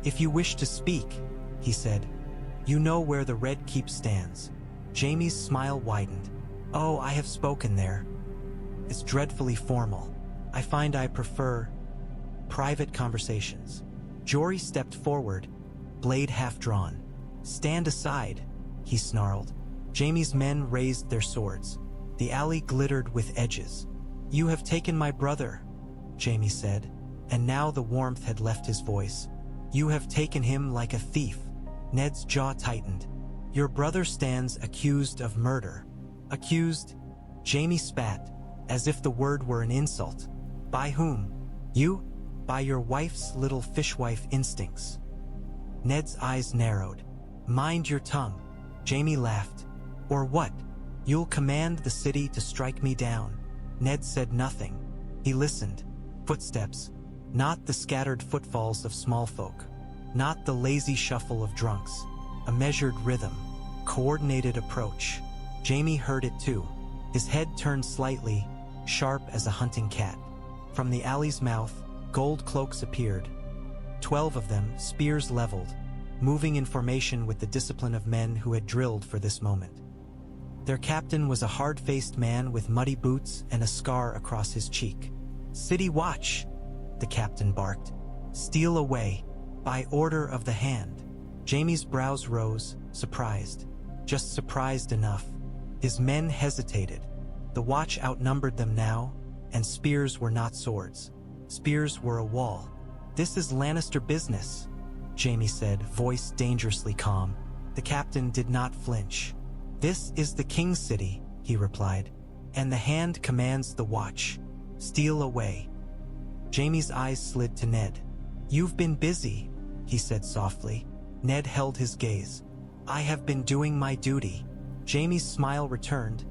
If you wish to speak," he said. "You know where the Red Keep stands." Jaime's smile widened. "Oh, I have spoken there. It's dreadfully formal. I find I prefer private conversations." Jory stepped forward, blade half drawn. "Stand aside," he snarled. Jaime's men raised their swords. The alley glittered with edges. "You have taken my brother," Jaime said, and now the warmth had left his voice. "You have taken him like a thief." Ned's jaw tightened. "Your brother stands accused of murder." "Accused?" Jaime spat, as if the word were an insult. "By whom?" "You? By your wife's little fishwife instincts." Ned's eyes narrowed. "Mind your tongue," Jaime laughed. "Or what? You'll command the city to strike me down." Ned said nothing. He listened. Footsteps. Not the scattered footfalls of small folk. Not the lazy shuffle of drunks. A measured rhythm. Coordinated approach. Jaime heard it too. His head turned slightly, sharp as a hunting cat. From the alley's mouth, Gold Cloaks appeared. 12 of them, spears leveled, moving in formation with the discipline of men who had drilled for this moment. Their captain was a hard-faced man with muddy boots and a scar across his cheek. "City watch," the captain barked. "Steal away, by order of the hand." Jaime's brows rose, surprised. Just surprised enough. His men hesitated. The watch outnumbered them now, and spears were not swords. Spears were a wall. "This is Lannister business," Jaime said, voice dangerously calm. The captain did not flinch. "This is the King's City," he replied, "and the hand commands the watch. Steal away." Jaime's eyes slid to Ned. "You've been busy," he said softly. Ned held his gaze. "I have been doing my duty." Jaime's smile returned,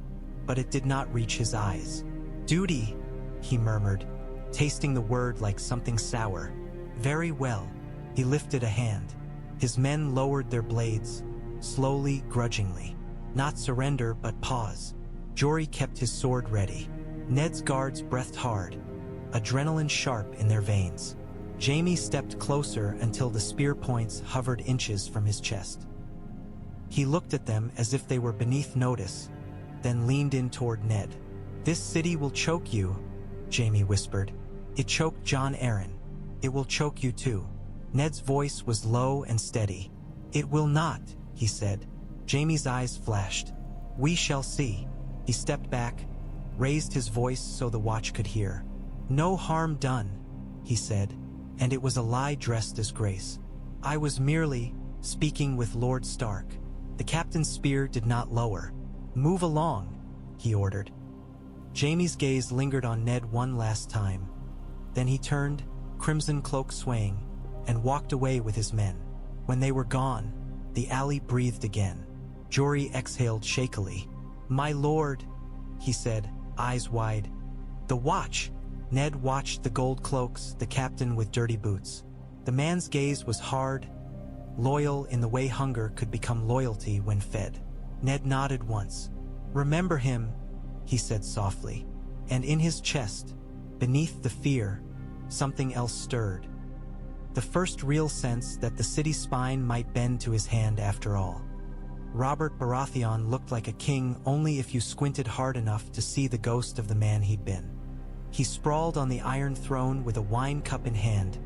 but it did not reach his eyes. "Duty," he murmured, tasting the word like something sour. "Very well." He lifted a hand. His men lowered their blades, slowly, grudgingly. Not surrender, but pause. Jory kept his sword ready. Ned's guards breathed hard, adrenaline sharp in their veins. Jaime stepped closer until the spear points hovered inches from his chest. He looked at them as if they were beneath notice, then leaned in toward Ned. "This city will choke you," Jaime whispered. "It choked Jon Arryn. It will choke you too." Ned's voice was low and steady. "It will not," he said. Jaime's eyes flashed. "We shall see." He stepped back, raised his voice so the watch could hear. "No harm done," he said, and it was a lie dressed as grace. "I was merely speaking with Lord Stark." The captain's spear did not lower. "Move along," he ordered. Jaime's gaze lingered on Ned one last time. Then he turned, crimson cloak swaying, and walked away with his men. When they were gone, the alley breathed again. Jory exhaled shakily. "My lord," he said, eyes wide. "The watch." Ned watched the Gold Cloaks, the captain with dirty boots. The man's gaze was hard, loyal in the way hunger could become loyalty when fed. Ned nodded once. "Remember him," he said softly. And in his chest, beneath the fear, something else stirred. The first real sense that the city's spine might bend to his hand after all. Robert Baratheon looked like a king only if you squinted hard enough to see the ghost of the man he'd been. He sprawled on the Iron Throne with a wine cup in hand,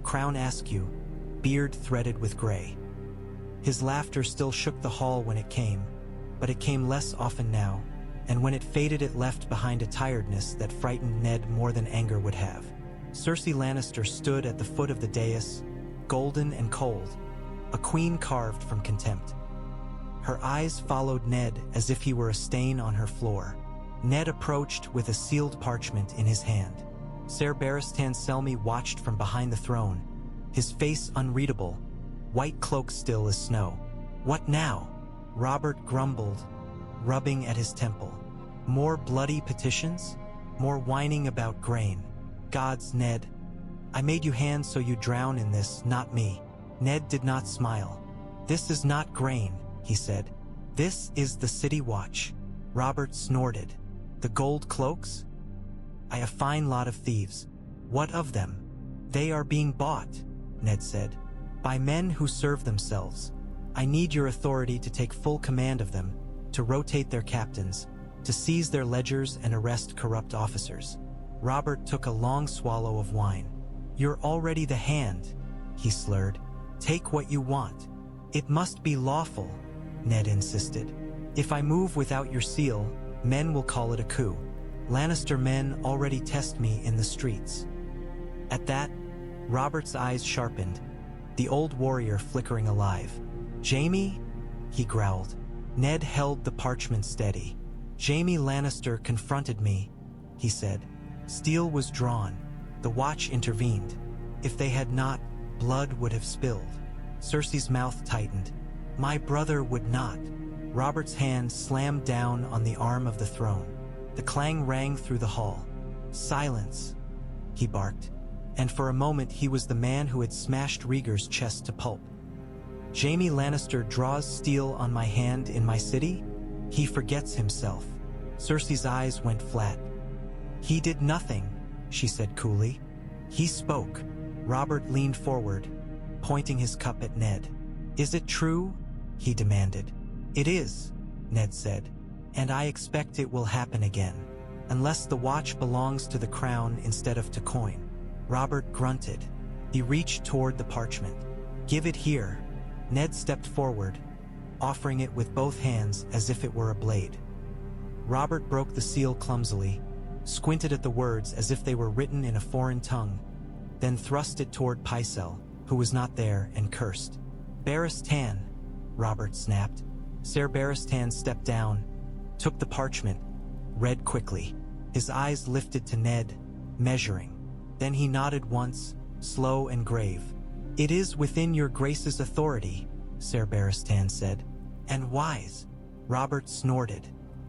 crown askew, beard threaded with gray. His laughter still shook the hall when it came, but it came less often now, and when it faded it left behind a tiredness that frightened Ned more than anger would have. Cersei Lannister stood at the foot of the dais, golden and cold, a queen carved from contempt. Her eyes followed Ned as if he were a stain on her floor. Ned approached with a sealed parchment in his hand. Ser Barristan Selmy watched from behind the throne, his face unreadable, white cloak still as snow. "What now?" Robert grumbled, rubbing at his temple. "More bloody petitions? More whining about grain?" Gods, Ned. I made you hands so you drown in this, not me. Ned did not smile. This is not grain, he said. This is the City Watch. Robert snorted. The Gold Cloaks? A fine lot of thieves. What of them? They are being bought, Ned said, by men who serve themselves. I need your authority to take full command of them, to rotate their captains, to seize their ledgers and arrest corrupt officers. Robert took a long swallow of wine. You're already the hand, he slurred. Take what you want. It must be lawful, Ned insisted. If I move without your seal, men will call it a coup. Lannister men already test me in the streets. At that, Robert's eyes sharpened, the old warrior flickering alive. Jaime? He growled. Ned held the parchment steady. Jaime Lannister confronted me, he said. Steel was drawn. The watch intervened. If they had not, blood would have spilled. Cersei's mouth tightened. My brother would not. Robert's hand slammed down on the arm of the throne. The clang rang through the hall. Silence, he barked. And for a moment he was the man who had smashed Rhaegar's chest to pulp. Jaime Lannister draws steel on my hand in my city? He forgets himself. Cersei's eyes went flat. He did nothing, she said coolly. He spoke. Robert leaned forward, pointing his cup at Ned. Is it true? He demanded. It is, Ned said, and I expect it will happen again, unless the watch belongs to the crown instead of to coin. Robert grunted. He reached toward the parchment. Give it here. Ned stepped forward, offering it with both hands as if it were a blade. Robert broke the seal clumsily, squinted at the words as if they were written in a foreign tongue, then thrust it toward Pycelle, who was not there, and cursed. Barristan, Robert snapped. Ser Barristan stepped down, took the parchment, read quickly. His eyes lifted to Ned, measuring. Then he nodded once, slow and grave. It is within your grace's authority, Ser Barristan said. And wise. Robert snorted.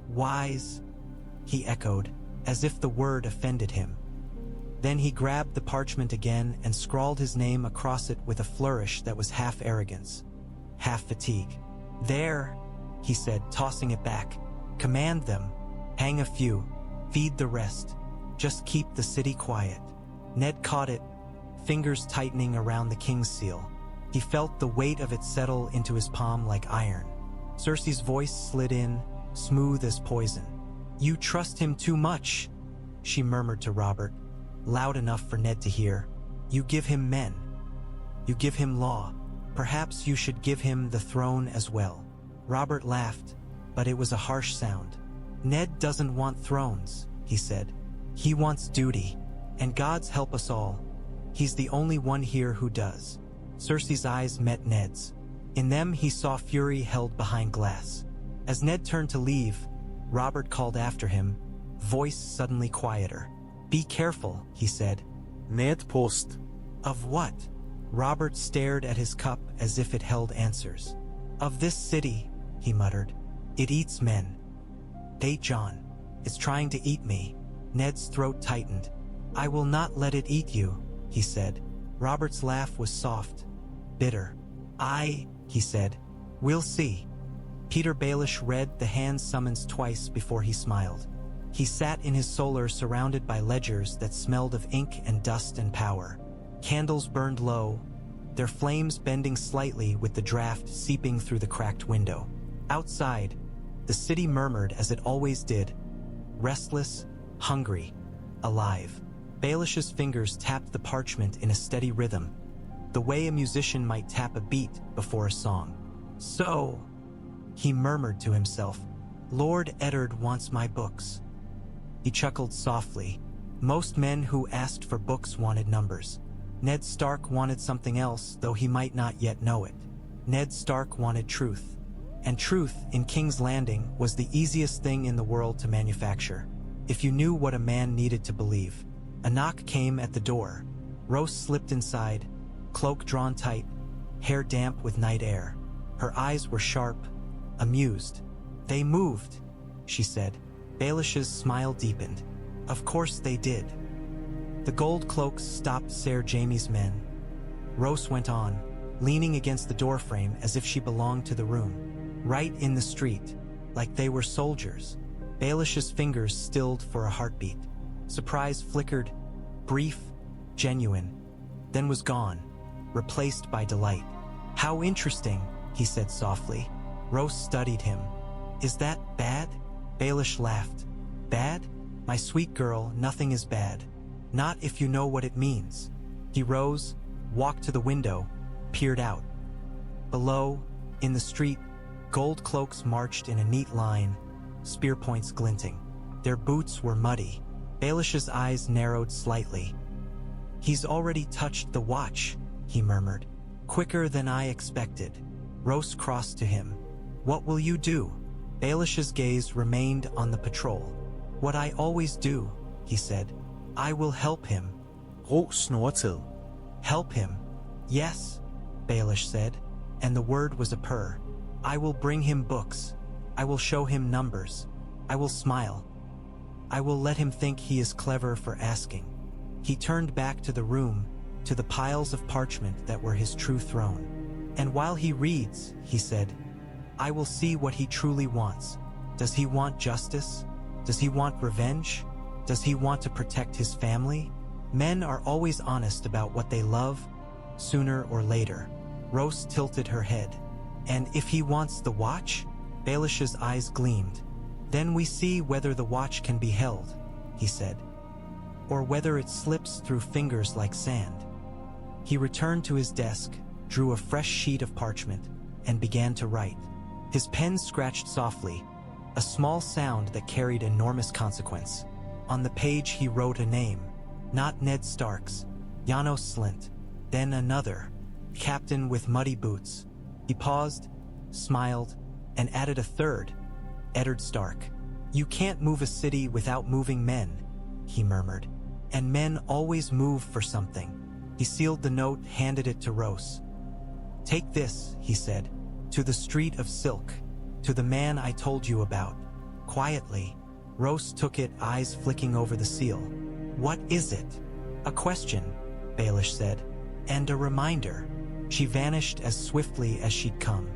Wise, he echoed, as if the word offended him. Then he grabbed the parchment again and scrawled his name across it with a flourish that was half arrogance, half fatigue. There, he said, tossing it back. Command them. Hang a few. Feed the rest. Just keep the city quiet. Ned caught it, fingers tightening around the king's seal. He felt the weight of it settle into his palm like iron. Cersei's voice slid in, smooth as poison. You trust him too much, she murmured to Robert, loud enough for Ned to hear. You give him men. You give him law. Perhaps you should give him the throne as well. Robert laughed, but it was a harsh sound. Ned doesn't want thrones, he said. He wants duty, and gods help us all. He's the only one here who does. Cersei's eyes met Ned's. In them he saw fury held behind glass. As Ned turned to leave, Robert called after him, voice suddenly quieter. Be careful, he said. Ned paused. Of what? Robert stared at his cup as if it held answers. Of this city, he muttered. It eats men. Jon. It's trying to eat me. Ned's throat tightened. I will not let it eat you, he said. Robert's laugh was soft, bitter. He said. We'll see. Petyr Baelish read the hand summons twice before he smiled. He sat in his solar surrounded by ledgers that smelled of ink and dust and power. Candles burned low, their flames bending slightly with the draft seeping through the cracked window. Outside, the city murmured as it always did, restless, hungry, alive. Baelish's fingers tapped the parchment in a steady rhythm, the way a musician might tap a beat before a song. So, he murmured to himself, Lord Eddard wants my books. He chuckled softly. Most men who asked for books wanted numbers. Ned Stark wanted something else, though he might not yet know it. Ned Stark wanted truth. And truth, in King's Landing, was the easiest thing in the world to manufacture, if you knew what a man needed to believe. A knock came at the door. Rose slipped inside, cloak drawn tight, hair damp with night air. Her eyes were sharp, amused. They moved, she said. Baelish's smile deepened. Of course they did. The Gold Cloaks stopped Ser Jaime's men. Rose went on, leaning against the doorframe as if she belonged to the room. Right in the street, like they were soldiers. Baelish's fingers stilled for a heartbeat. Surprise flickered, brief, genuine, then was gone, replaced by delight. "How interesting," he said softly. Rose studied him. "Is that bad?" Baelish laughed. "Bad? My sweet girl, nothing is bad. Not if you know what it means." He rose, walked to the window, peered out. Below, in the street, Gold Cloaks marched in a neat line, spear points glinting. Their boots were muddy. Baelish's eyes narrowed slightly. "He's already touched the watch," he murmured. "Quicker than I expected." Rose crossed to him. "What will you do?" Baelish's gaze remained on the patrol. "What I always do," he said. "I will help him." Ro snor til. "Help him?" "Yes," Baelish said, and the word was a purr. "I will bring him books. I will show him numbers. I will smile. I will let him think he is clever for asking." He turned back to the room, to the piles of parchment that were his true throne. "And while he reads," he said, "I will see what he truly wants. Does he want justice? Does he want revenge? Does he want to protect his family? Men are always honest about what they love, sooner or later." Rose tilted her head. "And if he wants the watch?" Baelish's eyes gleamed. "Then we see whether the watch can be held," he said, "or whether it slips through fingers like sand." He returned to his desk, drew a fresh sheet of parchment, and began to write. His pen scratched softly, a small sound that carried enormous consequence. On the page he wrote a name, not Ned Stark's, Janos Slynt, then another, Captain with Muddy Boots. He paused, smiled, and added a third, Eddard Stark. "You can't move a city without moving men," he murmured, "and men always move for something." He sealed the note, handed it to Rose. "Take this," he said, "to the Street of Silk, to the man I told you about." Quietly, Rose took it, eyes flicking over the seal. "What is it?" "A question," Baelish said, "and a reminder." She vanished as swiftly as she'd come.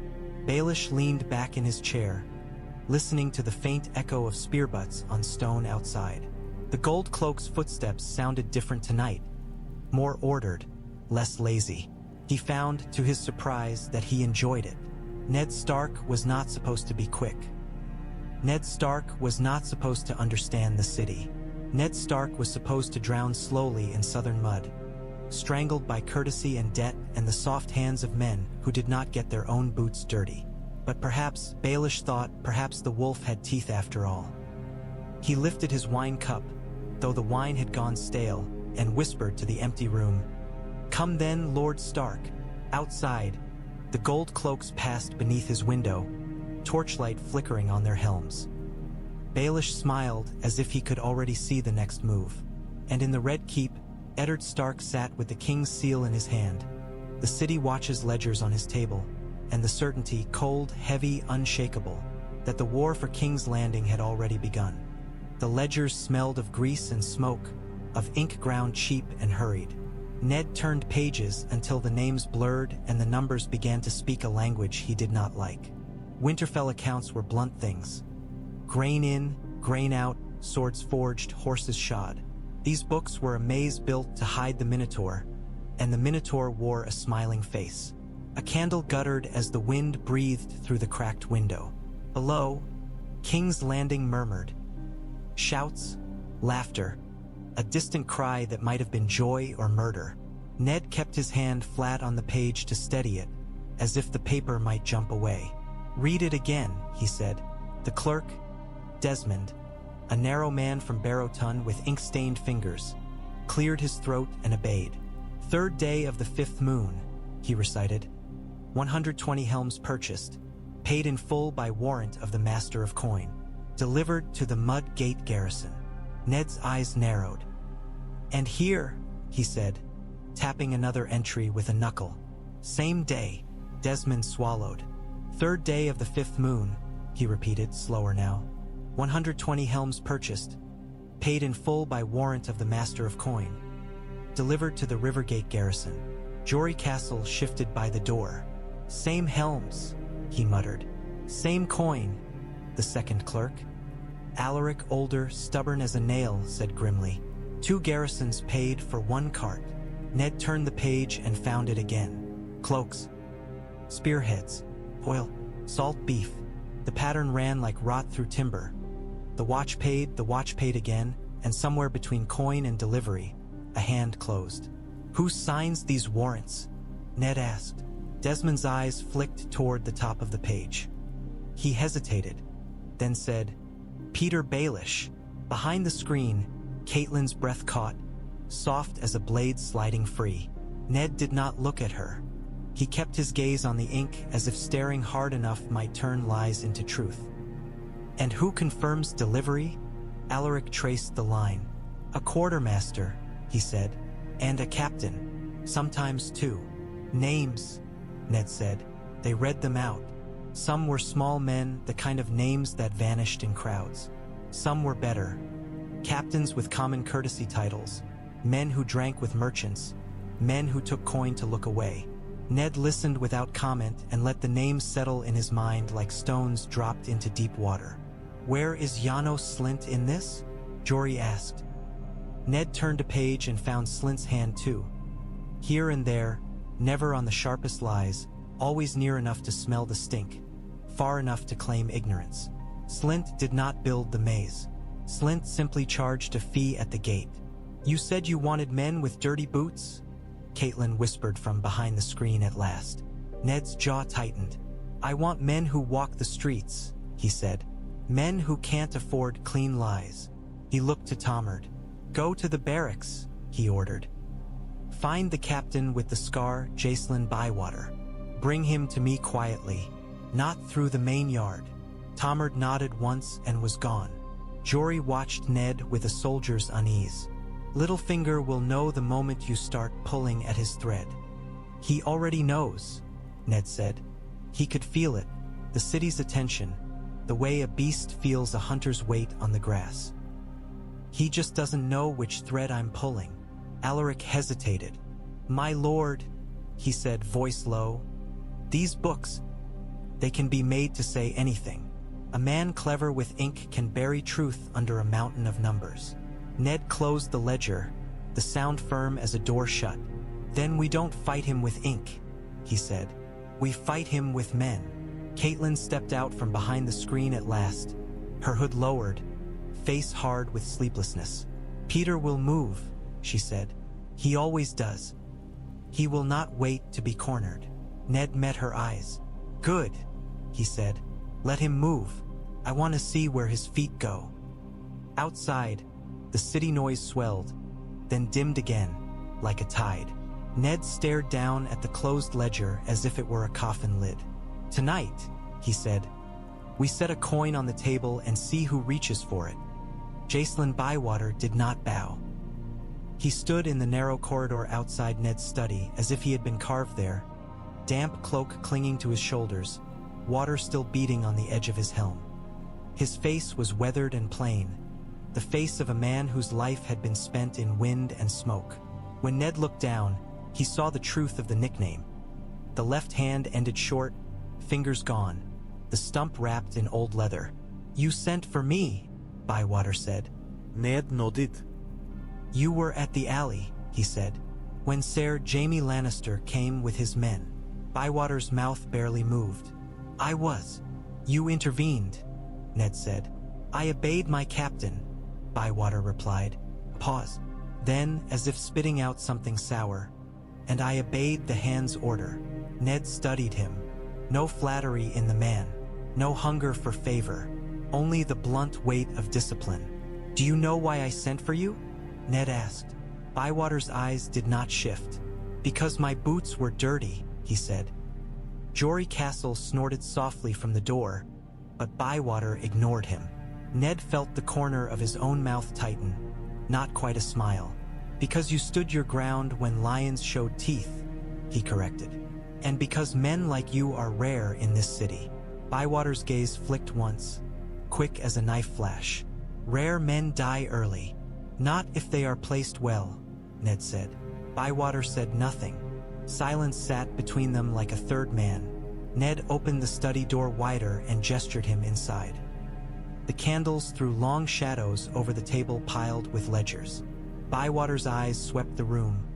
Baelish leaned back in his chair, listening to the faint echo of spear butts on stone outside. The Gold Cloak's footsteps sounded different tonight, more ordered, less lazy. He found, to his surprise, that he enjoyed it. Ned Stark was not supposed to be quick. Ned Stark was not supposed to understand the city. Ned Stark was supposed to drown slowly in southern mud, strangled by courtesy and debt and the soft hands of men who did not get their own boots dirty. But perhaps, Baelish thought, perhaps the wolf had teeth after all. He lifted his wine cup, though the wine had gone stale, and whispered to the empty room, "Come then, Lord Stark." Outside, the Gold Cloaks passed beneath his window, torchlight flickering on their helms. Baelish smiled as if he could already see the next move. And in the Red Keep, Eddard Stark sat with the king's seal in his hand, the city watch's ledgers on his table, and the certainty, cold, heavy, unshakable, that the war for King's Landing had already begun. The ledgers smelled of grease and smoke, of ink ground cheap and hurried. Ned turned pages until the names blurred and the numbers began to speak a language he did not like. Winterfell accounts were blunt things. Grain in, grain out, swords forged, horses shod. These books were a maze built to hide the Minotaur, and the Minotaur wore a smiling face. A candle guttered as the wind breathed through the cracked window. Below, King's Landing murmured. Shouts, laughter, a distant cry that might have been joy or murder. Ned kept his hand flat on the page to steady it, as if the paper might jump away. "Read it again," he said. The clerk, Desmond, a narrow man from Barrowton with ink-stained fingers, cleared his throat and obeyed. "Third day of the 5th moon," he recited. 120 helms purchased, paid in full by warrant of the Master of Coin, delivered to the Mud Gate garrison. Ned's eyes narrowed. "And here," he said, tapping another entry with a knuckle. "Same day," Desmond swallowed. "Third day of the 5th moon," he repeated, slower now. 120 helms purchased, paid in full by warrant of the Master of Coin, Delivered to the Rivergate garrison. Jory Castle shifted by the door. Same helms, he muttered. Same coin, the second clerk. Alaric, older, stubborn as a nail, said grimly. 2 garrisons paid for 1 cart. Ned turned the page and found it again. Cloaks. Spearheads. Oil. Salt beef. The pattern ran like rot through timber. The watch paid again, and somewhere between coin and delivery, a hand closed. Who signs these warrants? Ned asked. Desmond's eyes flicked toward the top of the page. He hesitated, then said, Petyr Baelish. Behind the screen, Catelyn's breath caught, soft as a blade sliding free. Ned did not look at her. He kept his gaze on the ink as if staring hard enough might turn lies into truth. And who confirms delivery? Alaric traced the line. A quartermaster, he said, and a captain, sometimes 2. Names, Ned said. They read them out. Some were small men, the kind of names that vanished in crowds. Some were better. Captains with common courtesy titles, men who drank with merchants, men who took coin to look away. Ned listened without comment and let the names settle in his mind like stones dropped into deep water. Where is Janos Slynt in this? Jory asked. Ned turned a page and found Slynt's hand too. Here and there, never on the sharpest lies, always near enough to smell the stink, far enough to claim ignorance. Slynt did not build the maze. Slynt simply charged a fee at the gate. You said you wanted men with dirty boots? Catelyn whispered from behind the screen at last. Ned's jaw tightened. I want men who walk the streets, he said. Men who can't afford clean lies. He looked to Tomard. Go to the barracks, he ordered. Find the captain with the scar, Jacelyn Bywater. Bring him to me quietly, not through the main yard. Tomard nodded once and was gone. Jory watched Ned with a soldier's unease. Littlefinger will know the moment you start pulling at his thread. He already knows, Ned said. He could feel it, the city's attention, the way a beast feels a hunter's weight on the grass. He just doesn't know which thread I'm pulling. Alaric hesitated. My lord, he said, voice low. These books, they can be made to say anything. A man clever with ink can bury truth under a mountain of numbers. Ned closed the ledger, the sound firm as a door shut. Then we don't fight him with ink, he said. We fight him with men. Catelyn stepped out from behind the screen at last, her hood lowered, face hard with sleeplessness. Petyr will move, she said. He always does. He will not wait to be cornered. Ned met her eyes. Good, he said. Let him move. I want to see where his feet go. Outside, the city noise swelled, then dimmed again, like a tide. Ned stared down at the closed ledger as if it were a coffin lid. Tonight, he said, we set a coin on the table and see who reaches for it. Jacelyn Bywater did not bow. He stood in the narrow corridor outside Ned's study as if he had been carved there, damp cloak clinging to his shoulders, water still beating on the edge of his helm. His face was weathered and plain, the face of a man whose life had been spent in wind and smoke. When Ned looked down, he saw the truth of the nickname. The left hand ended short, fingers gone, the stump wrapped in old leather. You sent for me, Bywater said. Ned nodded. You were at the alley, he said, when Ser Jaime Lannister came with his men. Bywater's mouth barely moved. I was. You intervened, Ned said. I obeyed my captain, Bywater replied. Pause. Then, as if spitting out something sour, and I obeyed the hand's order. Ned studied him. No flattery in the man, no hunger for favor, only the blunt weight of discipline. Do you know why I sent for you? Ned asked. Bywater's eyes did not shift. Because my boots were dirty, he said. Jory Castle snorted softly from the door, but Bywater ignored him. Ned felt the corner of his own mouth tighten, not quite a smile. Because you stood your ground when lions showed teeth, he corrected. And because men like you are rare in this city. Bywater's gaze flicked once, quick as a knife flash. Rare men die early. Not if they are placed well, Ned said. Bywater said nothing. Silence sat between them like a third man. Ned opened the study door wider and gestured him inside. The candles threw long shadows over the table piled with ledgers. Bywater's eyes swept the room.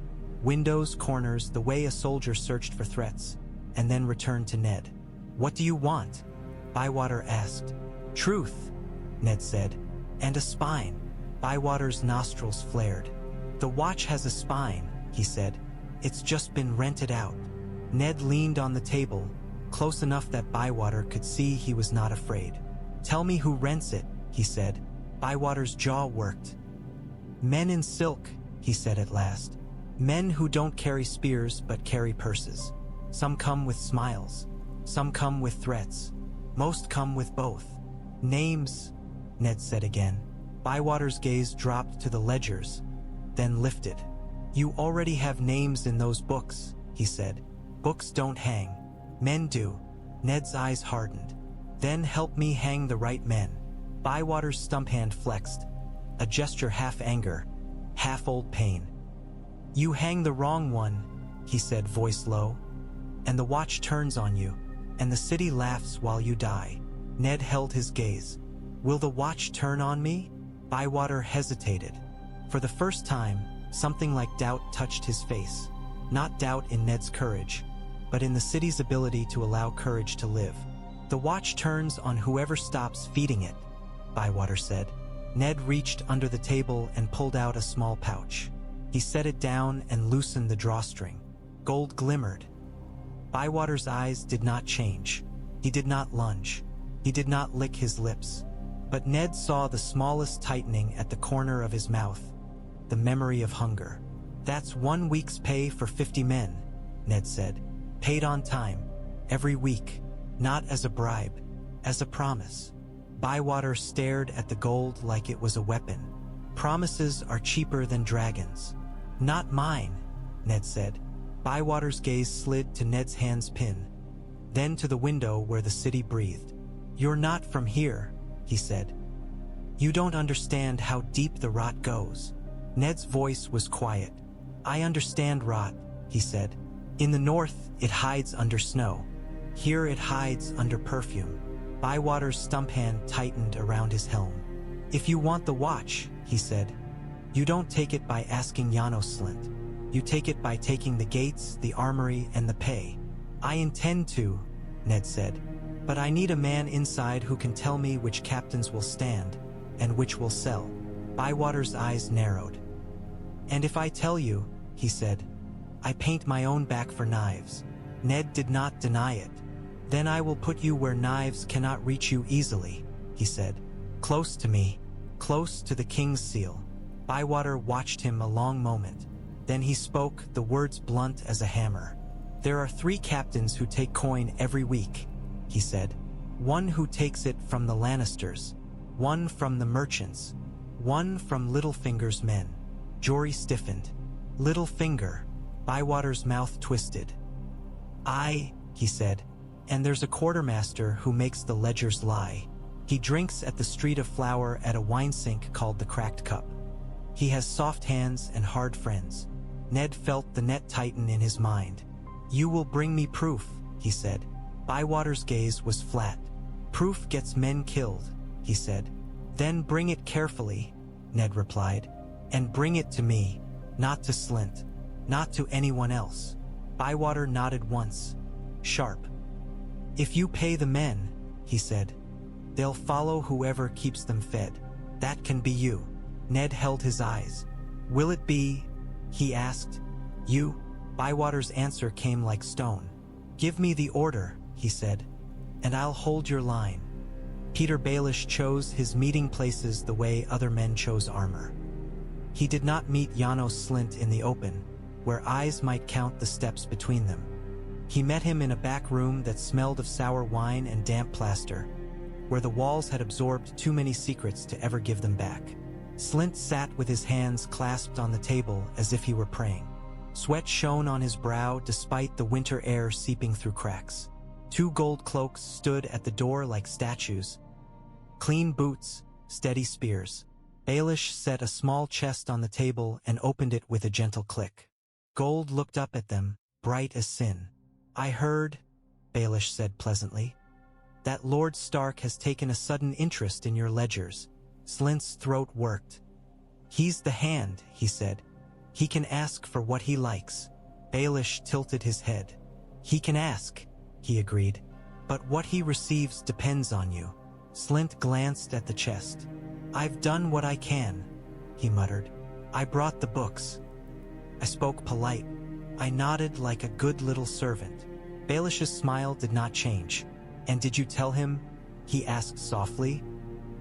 Windows, corners, the way a soldier searched for threats, and then returned to Ned. "What do you want?" Bywater asked. "Truth," Ned said. "And a spine." Bywater's nostrils flared. "The watch has a spine," he said. "It's just been rented out." Ned leaned on the table, close enough that Bywater could see he was not afraid. "Tell me who rents it," he said. Bywater's jaw worked. "Men in silk," he said at last. "Men who don't carry spears but carry purses. Some come with smiles. Some come with threats. Most come with both." "Names," Ned said again. Bywater's gaze dropped to the ledgers, then lifted. "You already have names in those books," he said. "Books don't hang. Men do." Ned's eyes hardened. "Then help me hang the right men." Bywater's stump hand flexed, a gesture half anger, half old pain. "You hang the wrong one," he said, voice low. "And the watch turns on you, and the city laughs while you die." Ned held his gaze. "Will the watch turn on me?" Bywater hesitated. For the first time, something like doubt touched his face. Not doubt in Ned's courage, but in the city's ability to allow courage to live. "The watch turns on whoever stops feeding it," Bywater said. Ned reached under the table and pulled out a small pouch. He set it down and loosened the drawstring. Gold glimmered. Bywater's eyes did not change. He did not lunge. He did not lick his lips. But Ned saw the smallest tightening at the corner of his mouth, the memory of hunger. "That's 1 week's pay for 50 men, Ned said. "Paid on time, every week, not as a bribe, as a promise." Bywater stared at the gold like it was a weapon. "Promises are cheaper than dragons." "Not mine," Ned said. Bywater's gaze slid to Ned's hand's pin, then to the window where the city breathed. "You're not from here," he said. "You don't understand how deep the rot goes." Ned's voice was quiet. "I understand rot," he said. "In the north, it hides under snow. Here it hides under perfume." Bywater's stump hand tightened around his helm. "If you want the watch," he said, "you don't take it by asking Janos Slynt. You take it by taking the gates, the armory, and the pay." "I intend to," Ned said. "But I need a man inside who can tell me which captains will stand, and which will sell." Bywater's eyes narrowed. "And if I tell you," he said, "I paint my own back for knives." Ned did not deny it. "Then I will put you where knives cannot reach you easily," he said. "Close to me, close to the king's seal." Bywater watched him a long moment. Then he spoke, the words blunt as a hammer. "There are 3 captains who take coin every week," he said. "One who takes it from the Lannisters, one from the merchants, one from Littlefinger's men." Jory stiffened. "Littlefinger." Bywater's mouth twisted. "Aye," he said. "And there's a quartermaster who makes the ledgers lie. He drinks at the Street of Flour at a wine sink called the Cracked Cup. He has soft hands and hard friends." Ned felt the net tighten in his mind. "You will bring me proof," he said. Bywater's gaze was flat. "Proof gets men killed," he said. "Then bring it carefully," Ned replied. "And bring it to me, not to Slynt, not to anyone else." Bywater nodded once, sharp. "If you pay the men," he said, "they'll follow whoever keeps them fed. That can be you." Ned held his eyes. "Will it be?" he asked. "You?" Bywater's answer came like stone. "Give me the order," he said, "and I'll hold your line." Petyr Baelish chose his meeting places the way other men chose armor. He did not meet Janos Slynt in the open, where eyes might count the steps between them. He met him in a back room that smelled of sour wine and damp plaster, where the walls had absorbed too many secrets to ever give them back. Slynt sat with his hands clasped on the table as if he were praying. Sweat shone on his brow despite the winter air seeping through cracks. 2 gold cloaks stood at the door like statues. Clean boots, steady spears. Baelish set a small chest on the table and opened it with a gentle click. Gold looked up at them, bright as sin. "I heard," Baelish said pleasantly, "that Lord Stark has taken a sudden interest in your ledgers." Slynt's throat worked. "He's the hand," he said. "He can ask for what he likes." Baelish tilted his head. "He can ask," he agreed, "but what he receives depends on you." Slynt glanced at the chest. "I've done what I can," he muttered. "I brought the books." I spoke polite. I nodded like a good little servant. Baelish's smile did not change. "And did you tell him?" he asked softly.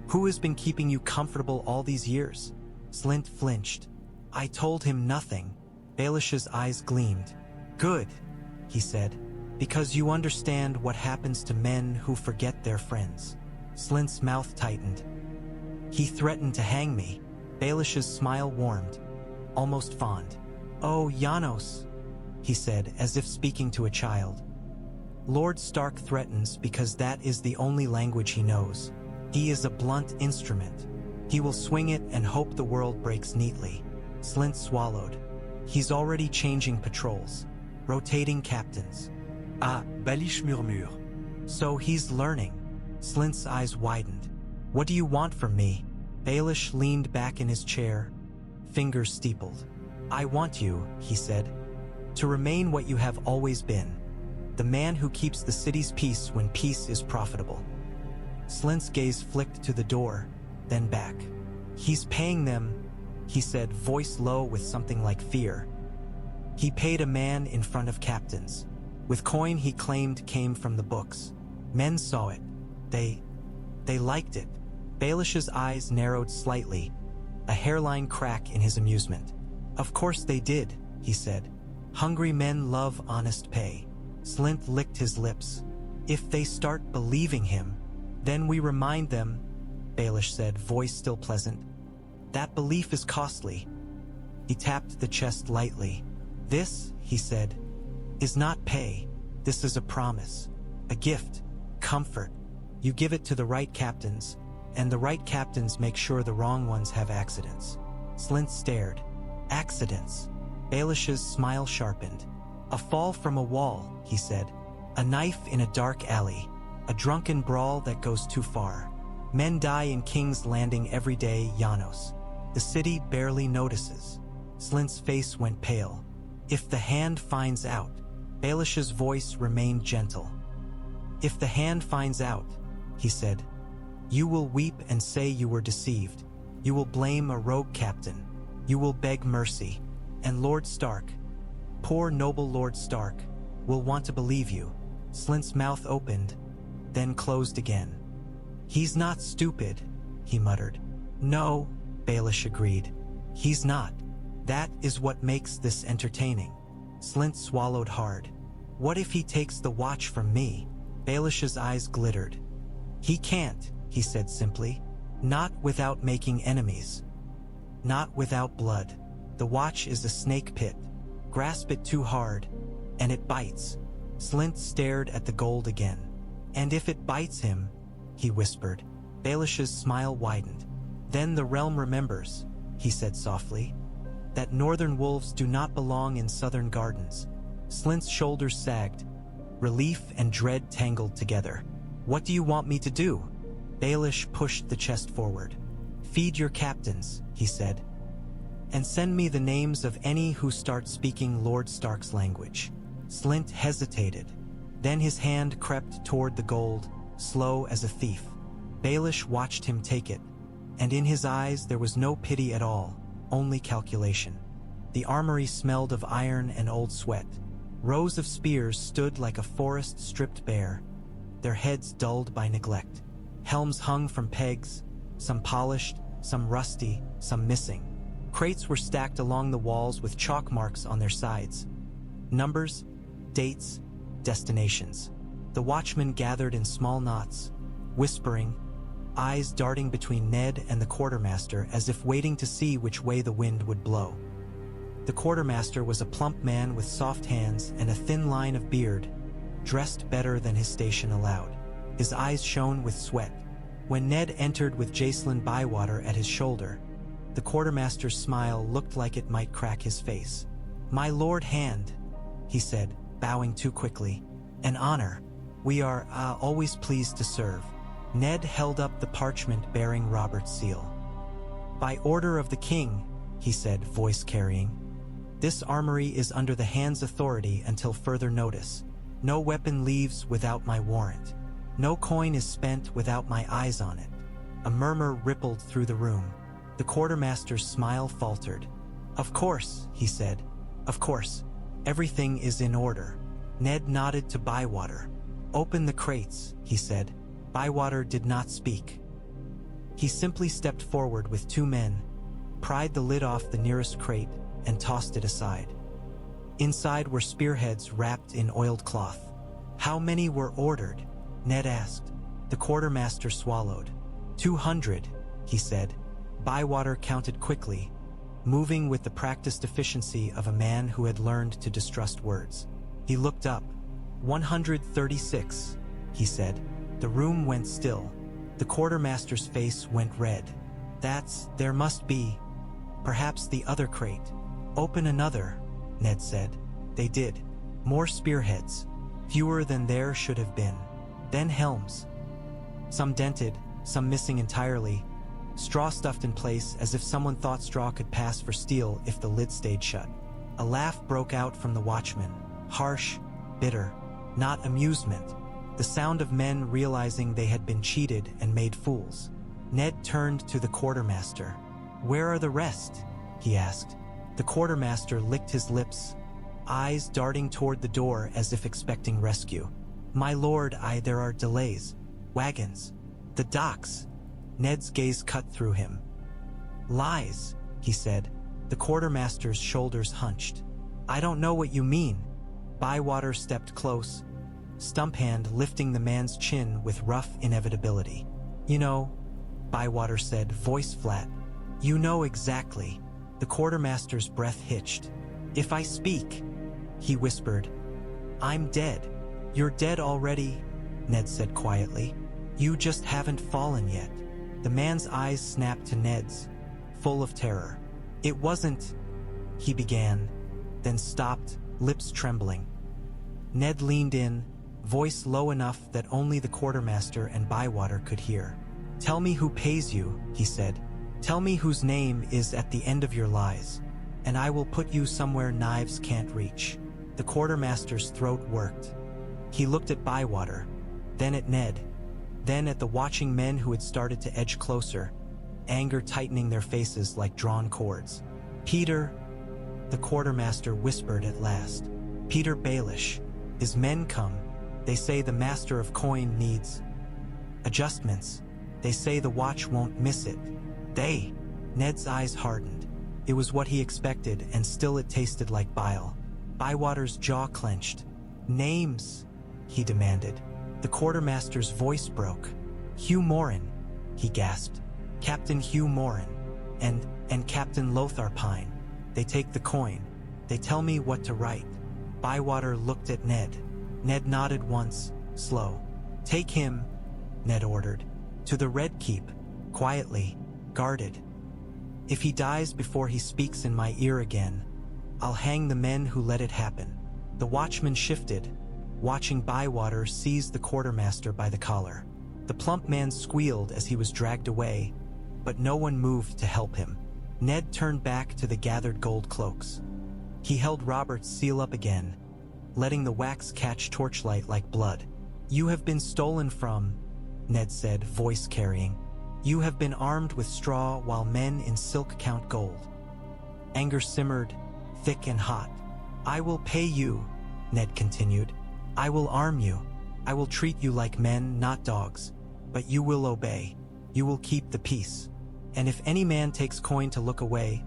"Who has been keeping you comfortable all these years?" Slynt flinched. "I told him nothing." Baelish's eyes gleamed. "Good," he said, "because you understand what happens to men who forget their friends." Slynt's mouth tightened. "He threatened to hang me." Baelish's smile warmed, almost fond. "Oh, Janos," he said, as if speaking to a child. "Lord Stark threatens because that is the only language he knows. He is a blunt instrument. He will swing it and hope the world breaks neatly." Slynt swallowed. "He's already changing patrols, rotating captains." Ah, Baelish murmure. "So he's learning." Slynt's eyes widened. "What do you want from me?" Baelish leaned back in his chair, fingers steepled. "I want you," he said, "to remain what you have always been. The man who keeps the city's peace when peace is profitable." Slynt's gaze flicked to the door, then back. "He's paying them," he said, voice low with something like fear. "He paid a man in front of captains, with coin he claimed came from the books. Men saw it. They liked it." Baelish's eyes narrowed slightly, a hairline crack in his amusement. "Of course they did," he said. "Hungry men love honest pay." Slynt licked his lips. "If they start believing him, then we remind them," Baelish said, voice still pleasant. "That belief is costly." He tapped the chest lightly. "This," he said, "is not pay. This is a promise, a gift, comfort. You give it to the right captains, and the right captains make sure the wrong ones have accidents." Slynt stared. "Accidents?" Baelish's smile sharpened. "A fall from a wall," he said. "A knife in a dark alley. A drunken brawl that goes too far. Men die in King's Landing every day, Janos. The city barely notices." Slynt's face went pale. "If the hand finds out," Baelish's voice remained gentle. "If the hand finds out," he said, "you will weep and say you were deceived. You will blame a rogue captain. You will beg mercy. And Lord Stark, poor noble Lord Stark, will want to believe you." Slynt's mouth opened, then closed again. "He's not stupid," he muttered. "No," Baelish agreed. "He's not. That is what makes this entertaining." Slynt swallowed hard. "What if he takes the watch from me?" Baelish's eyes glittered. "He can't," he said simply. "Not without making enemies. Not without blood. The watch is a snake pit. Grasp it too hard, and it bites." Slynt stared at the gold again. "And if it bites him," he whispered. Baelish's smile widened. "Then the realm remembers," he said softly, "that northern wolves do not belong in southern gardens." Slynt's shoulders sagged. Relief and dread tangled together. "What do you want me to do?" Baelish pushed the chest forward. "Feed your captains," he said, "and send me the names of any who start speaking Lord Stark's language." Slynt hesitated. Then his hand crept toward the gold, slow as a thief. Baelish watched him take it, and in his eyes there was no pity at all, only calculation. The armory smelled of iron and old sweat. Rows of spears stood like a forest stripped bare, their heads dulled by neglect. Helms hung from pegs, some polished, some rusty, some missing. Crates were stacked along the walls with chalk marks on their sides. Numbers, dates, destinations. The watchmen gathered in small knots, whispering, eyes darting between Ned and the quartermaster as if waiting to see which way the wind would blow. The quartermaster was a plump man with soft hands and a thin line of beard, dressed better than his station allowed. His eyes shone with sweat. When Ned entered with Jacelyn Bywater at his shoulder, the quartermaster's smile looked like it might crack his face. "My lord Hand," he said, bowing too quickly. "An honor. We are, always pleased to serve." Ned held up the parchment bearing Robert's seal. "By order of the king," he said, voice carrying. "This armory is under the Hand's authority until further notice. No weapon leaves without my warrant. No coin is spent without my eyes on it." A murmur rippled through the room. The quartermaster's smile faltered. "Of course," he said. "Of course. Everything is in order." Ned nodded to Bywater. "Open the crates," he said. Bywater did not speak. He simply stepped forward with two men, pried the lid off the nearest crate, and tossed it aside. Inside were spearheads wrapped in oiled cloth. "How many were ordered?" Ned asked. The quartermaster swallowed. 200, he said. Bywater counted quickly, moving with the practiced efficiency of a man who had learned to distrust words. He looked up. 136, he said. The room went still. The quartermaster's face went red. There must be. Perhaps the other crate." "Open another," Ned said. They did. More spearheads. Fewer than there should have been. Then helms. Some dented, some missing entirely. Straw stuffed in place as if someone thought straw could pass for steel if the lid stayed shut. A laugh broke out from the watchman. Harsh, bitter, not amusement. The sound of men realizing they had been cheated and made fools. Ned turned to the quartermaster. "Where are the rest?" he asked. The quartermaster licked his lips, eyes darting toward the door as if expecting rescue. "My lord, there are delays. Wagons. The docks." Ned's gaze cut through him. "Lies," he said. The quartermaster's shoulders hunched. "I don't know what you mean." Bywater stepped close, stump hand lifting the man's chin with rough inevitability. "You know," Bywater said, voice flat. "You know exactly." The quartermaster's breath hitched. "If I speak," he whispered, "I'm dead." "You're dead already," Ned said quietly. "You just haven't fallen yet." The man's eyes snapped to Ned's, full of terror. "It wasn't," he began, then stopped, lips trembling. Ned leaned in, voice low enough that only the quartermaster and Bywater could hear. "Tell me who pays you," he said. "Tell me whose name is at the end of your lies, and I will put you somewhere knives can't reach." The quartermaster's throat worked. He looked at Bywater, then at Ned, then at the watching men who had started to edge closer, anger tightening their faces like drawn cords. "Petyr," the quartermaster whispered at last. "Petyr Baelish. His men come. They say the master of coin needs adjustments. They say the watch won't miss it. They." Ned's eyes hardened. It was what he expected, and still it tasted like bile. Bywater's jaw clenched. "Names," he demanded. The quartermaster's voice broke. "Hugh Morin," he gasped. "Captain Hugh Morin. And Captain Lothar Pine. They take the coin. They tell me what to write." Bywater looked at Ned. Ned nodded once, slow. "Take him," Ned ordered. "To the Red Keep, quietly, guarded. If he dies before he speaks in my ear again, I'll hang the men who let it happen." The watchman shifted, watching Bywater seize the quartermaster by the collar. The plump man squealed as he was dragged away, but no one moved to help him. Ned turned back to the gathered gold cloaks. He held Robert's seal up again, letting the wax catch torchlight like blood. "You have been stolen from," Ned said, voice carrying. "You have been armed with straw while men in silk count gold." Anger simmered, thick and hot. "I will pay you," Ned continued. "I will arm you. I will treat you like men, not dogs. But you will obey. You will keep the peace. And if any man takes coin to look away,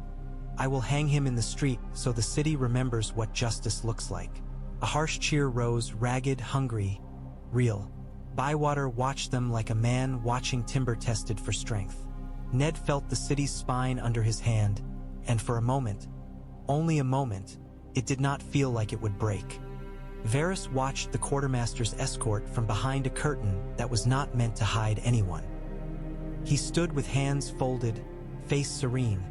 I will hang him in the street so the city remembers what justice looks like." A harsh cheer rose, ragged, hungry, real. Bywater watched them like a man watching timber tested for strength. Ned felt the city's spine under his hand, and for a moment, only a moment, it did not feel like it would break. Varys watched the quartermaster's escort from behind a curtain that was not meant to hide anyone. He stood with hands folded, face serene,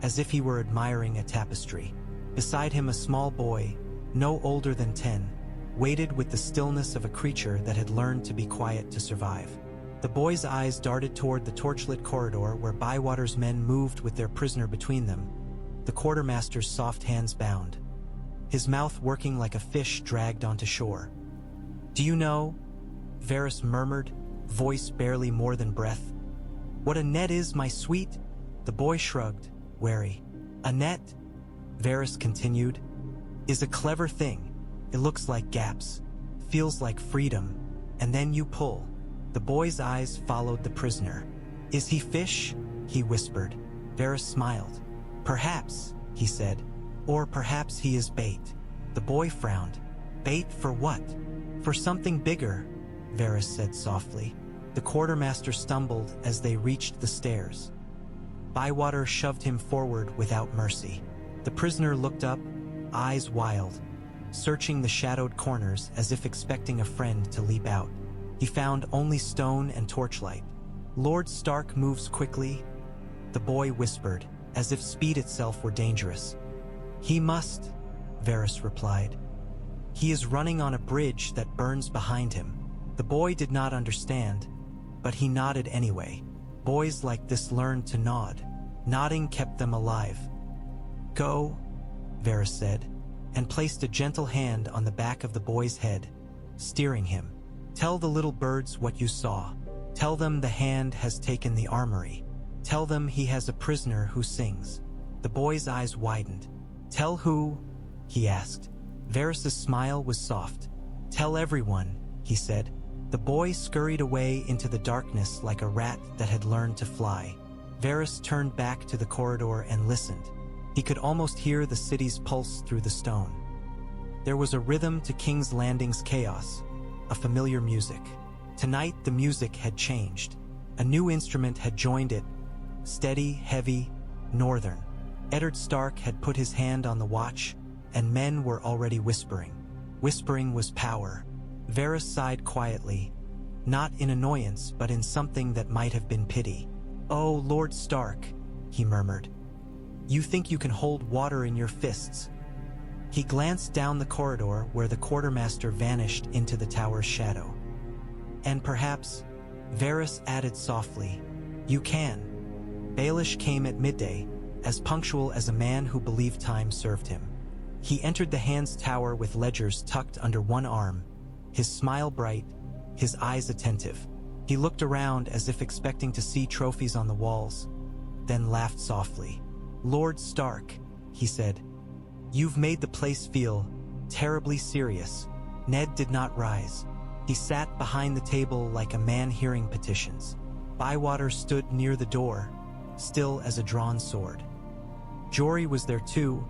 as if he were admiring a tapestry. Beside him a small boy, no older than 10, waited with the stillness of a creature that had learned to be quiet to survive. The boy's eyes darted toward the torchlit corridor where Bywater's men moved with their prisoner between them, the quartermaster's soft hands bound, his mouth working like a fish dragged onto shore. "Do you know," Varys murmured, voice barely more than breath, "what a net is, my sweet?" The boy shrugged, wary. "A net," Varys continued, "is a clever thing. It looks like gaps, feels like freedom, and then you pull." The boy's eyes followed the prisoner. "Is he fish?" he whispered. Varys smiled. "Perhaps," he said, "or perhaps he is bait." The boy frowned. "Bait for what?" "For something bigger," Varys said softly. The quartermaster stumbled as they reached the stairs. Bywater shoved him forward without mercy. The prisoner looked up, eyes wild, searching the shadowed corners as if expecting a friend to leap out. He found only stone and torchlight. "Lord Stark moves quickly," the boy whispered, as if speed itself were dangerous. "He must," Varys replied. "He is running on a bridge that burns behind him." The boy did not understand, but he nodded anyway. Boys like this learned to nod. Nodding kept them alive. "Go," Varys said, and placed a gentle hand on the back of the boy's head, steering him. "Tell the little birds what you saw. Tell them the hand has taken the armory. Tell them he has a prisoner who sings." The boy's eyes widened. "Tell who?" he asked. Varys' smile was soft. "Tell everyone," he said. The boy scurried away into the darkness like a rat that had learned to fly. Varys turned back to the corridor and listened. He could almost hear the city's pulse through the stone. There was a rhythm to King's Landing's chaos, a familiar music. Tonight the music had changed. A new instrument had joined it, steady, heavy, northern. Eddard Stark had put his hand on the watch, and men were already whispering. Whispering was power. Varys sighed quietly, not in annoyance but in something that might have been pity. "Oh, Lord Stark," he murmured. "You think you can hold water in your fists." He glanced down the corridor where the quartermaster vanished into the tower's shadow. "And perhaps," Varys added softly, "you can." Baelish came at midday, as punctual as a man who believed time served him. He entered the Hand's Tower with ledgers tucked under one arm, his smile bright, his eyes attentive. He looked around as if expecting to see trophies on the walls, then laughed softly. "Lord Stark," he said, "you've made the place feel terribly serious." Ned did not rise. He sat behind the table like a man hearing petitions. Bywater stood near the door, still as a drawn sword. Jory was there too,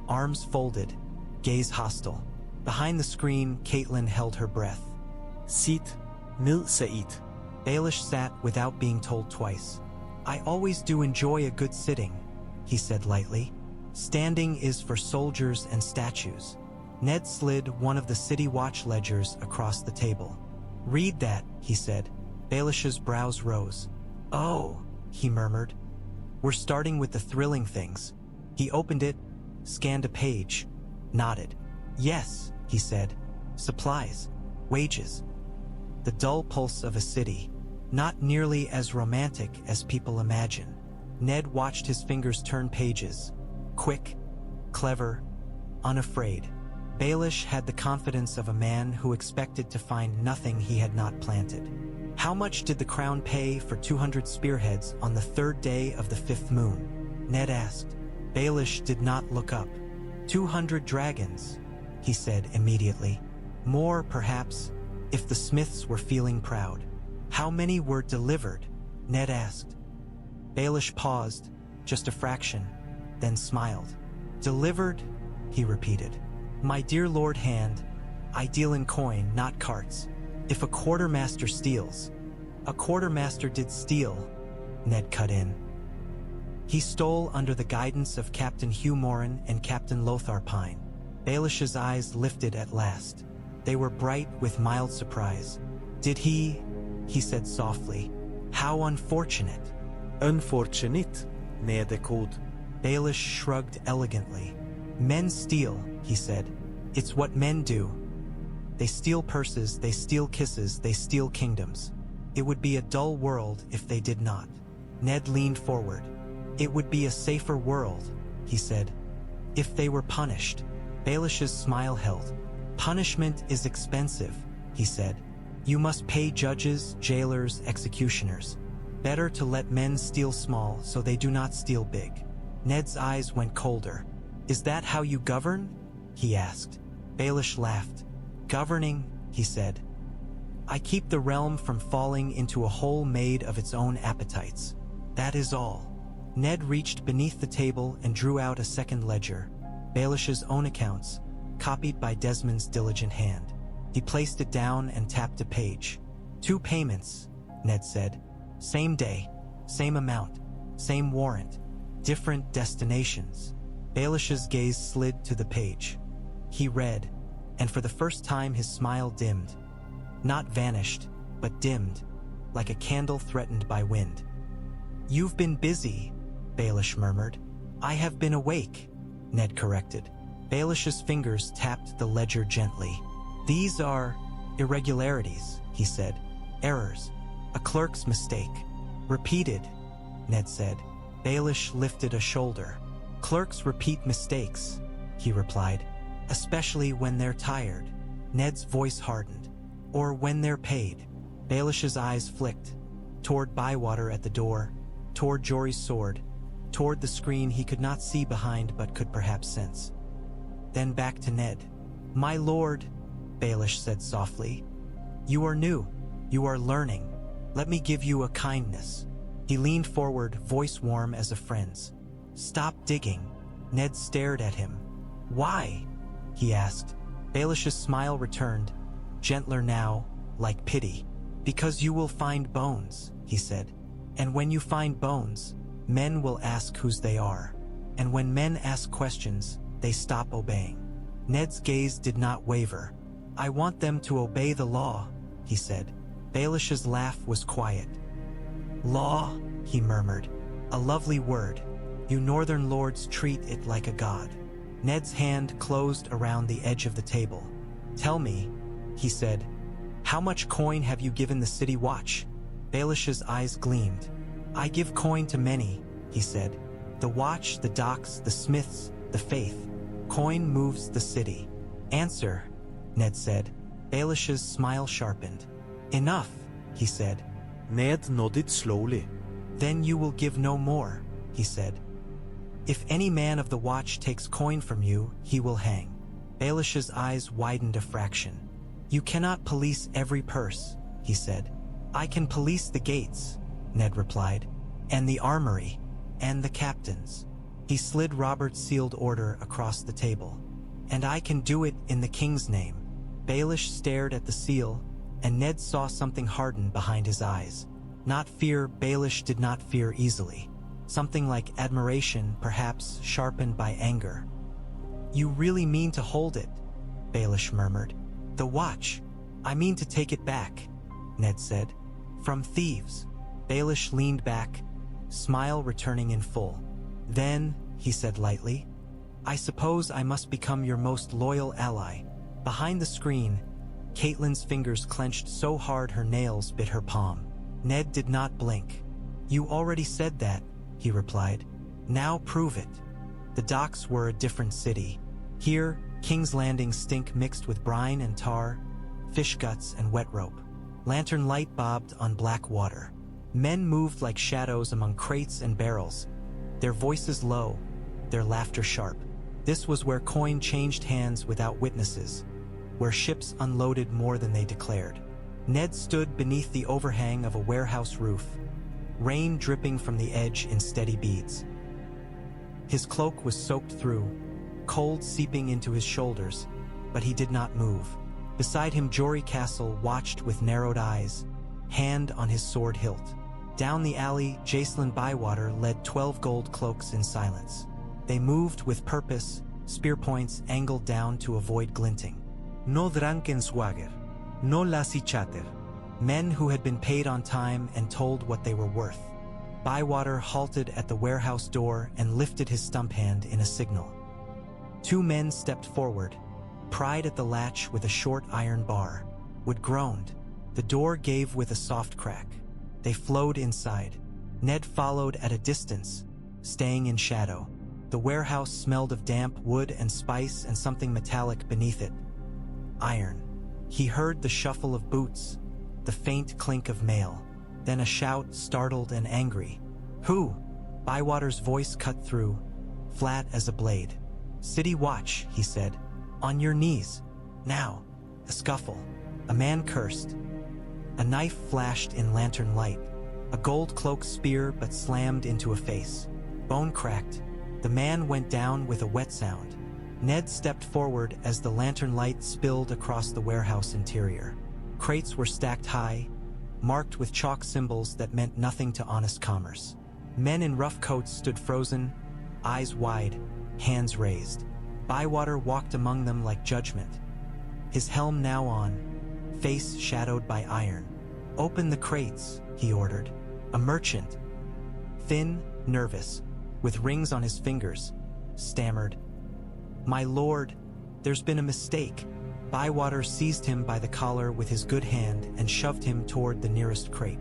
arms folded, gaze hostile. Behind the screen, Catelyn held her breath. "Sit ned, Said." Baelish sat without being told twice. "I always do enjoy a good sitting," he said lightly. "Standing is for soldiers and statues." Ned slid one of the City Watch ledgers across the table. "Read that," he said. Baelish's brows rose. "Oh," he murmured. "We're starting with the thrilling things." He opened it, scanned a page, nodded. "Yes," he said. "Supplies, wages." The dull pulse of a city, not nearly as romantic as people imagine. Ned watched his fingers turn pages. Quick, clever, unafraid. Baelish had the confidence of a man who expected to find nothing he had not planted. "How much did the crown pay for 200 spearheads on the 3rd day of the 5th moon?" Ned asked. Baelish did not look up. 200 dragons, he said immediately. More, perhaps, if the smiths were feeling proud. "How many were delivered?" Ned asked. Baelish paused, just a fraction, then smiled. "Delivered?" he repeated. "My dear Lord Hand, I deal in coin, not carts. If a quartermaster steals..." "A quartermaster did steal," Ned cut in. "He stole under the guidance of Captain Hugh Morin and Captain Lothar Pine." Baelish's eyes lifted at last. They were bright with mild surprise. "Did he?" he said softly. "How unfortunate." "Unfortunate," Ned echoed. Baelish shrugged elegantly. Men steal, he said. It's what men do. They steal purses, they steal kisses, they steal kingdoms. It would be a dull world if they did not. Ned leaned forward. It would be a safer world, he said, if they were punished. Baelish's smile held. Punishment is expensive, he said. You must pay judges, jailers, executioners. Better to let men steal small so they do not steal big. Ned's eyes went colder. Is that how you govern? He asked. Baelish laughed. Governing, he said. I keep the realm from falling into a hole made of its own appetites. That is all. Ned reached beneath the table and drew out a second ledger, Baelish's own accounts, copied by Desmond's diligent hand. He placed it down and tapped a page. 2 payments, Ned said. Same day, same amount, same warrant, different destinations. Baelish's gaze slid to the page. He read, and for the first time his smile dimmed. Not vanished, but dimmed, like a candle threatened by wind. You've been busy, Baelish murmured. I have been awake, Ned corrected. Baelish's fingers tapped the ledger gently. These are irregularities, he said. Errors. A clerk's mistake. Repeated, Ned said. Baelish lifted a shoulder. Clerks repeat mistakes, he replied, especially when they're tired. Ned's voice hardened. Or when they're paid. Baelish's eyes flicked, toward Bywater at the door, toward Jory's sword, toward the screen he could not see behind but could perhaps sense. Then back to Ned. My lord, Baelish said softly. You are new. You are learning. Let me give you a kindness. He leaned forward, voice warm as a friend's. Stop digging. Ned stared at him. Why? He asked. Baelish's smile returned, gentler now, like pity. Because you will find bones, he said. And when you find bones, men will ask whose they are. And when men ask questions, they stop obeying. Ned's gaze did not waver. I want them to obey the law, he said. Baelish's laugh was quiet. Law, he murmured. A lovely word. You northern lords treat it like a god. Ned's hand closed around the edge of the table. Tell me, he said, how much coin have you given the city watch? Baelish's eyes gleamed. I give coin to many, he said. The watch, the docks, the smiths, the faith. Coin moves the city. Answer, Ned said. Baelish's smile sharpened. Enough, he said. Ned nodded slowly. Then you will give no more, he said. If any man of the watch takes coin from you, he will hang. Baelish's eyes widened a fraction. You cannot police every purse, he said. I can police the gates, Ned replied, and the armory, and the captains. He slid Robert's sealed order across the table. And I can do it in the king's name. Baelish stared at the seal, and Ned saw something harden behind his eyes. Not fear. Baelish did not fear easily. Something like admiration, perhaps sharpened by anger. You really mean to hold it, Baelish murmured. The watch. I mean to take it back, Ned said. From thieves. Baelish leaned back, smile returning in full. Then, he said lightly, I suppose I must become your most loyal ally. Behind the screen, Catelyn's fingers clenched so hard her nails bit her palm. Ned did not blink. You already said that, he replied. Now prove it. The docks were a different city. Here, King's Landing stink mixed with brine and tar, fish guts and wet rope. Lantern light bobbed on black water. Men moved like shadows among crates and barrels, their voices low, their laughter sharp. This was where coin changed hands without witnesses, where ships unloaded more than they declared. Ned stood beneath the overhang of a warehouse roof, rain dripping from the edge in steady beads. His cloak was soaked through, cold seeping into his shoulders, but he did not move. Beside him, Jory Castle watched with narrowed eyes, hand on his sword hilt. Down the alley, Jacelyn Bywater led 12 gold cloaks in silence. They moved with purpose, spear points angled down to avoid glinting. No drunken swagger, no lassie chatter. Men who had been paid on time and told what they were worth. Bywater halted at the warehouse door and lifted his stump hand in a signal. 2 men stepped forward, pried at the latch with a short iron bar. Wood groaned. The door gave with a soft crack. They flowed inside. Ned followed at a distance, staying in shadow. The warehouse smelled of damp wood and spice and something metallic beneath it. Iron. He heard the shuffle of boots, the faint clink of mail, then a shout, startled and angry. "Who?" Bywater's voice cut through, flat as a blade. "City watch," he said. "On your knees. Now." A scuffle. A man cursed. A knife flashed in lantern light. A gold cloak spear but slammed into a face. Bone cracked. The man went down with a wet sound. Ned stepped forward as the lantern light spilled across the warehouse interior. Crates were stacked high, marked with chalk symbols that meant nothing to honest commerce. Men in rough coats stood frozen, eyes wide, hands raised. Bywater walked among them like judgment, his helm now on, face shadowed by iron. "Open the crates," he ordered. A merchant, thin, nervous, with rings on his fingers, stammered, "My lord, there's been a mistake." Bywater seized him by the collar with his good hand and shoved him toward the nearest crate.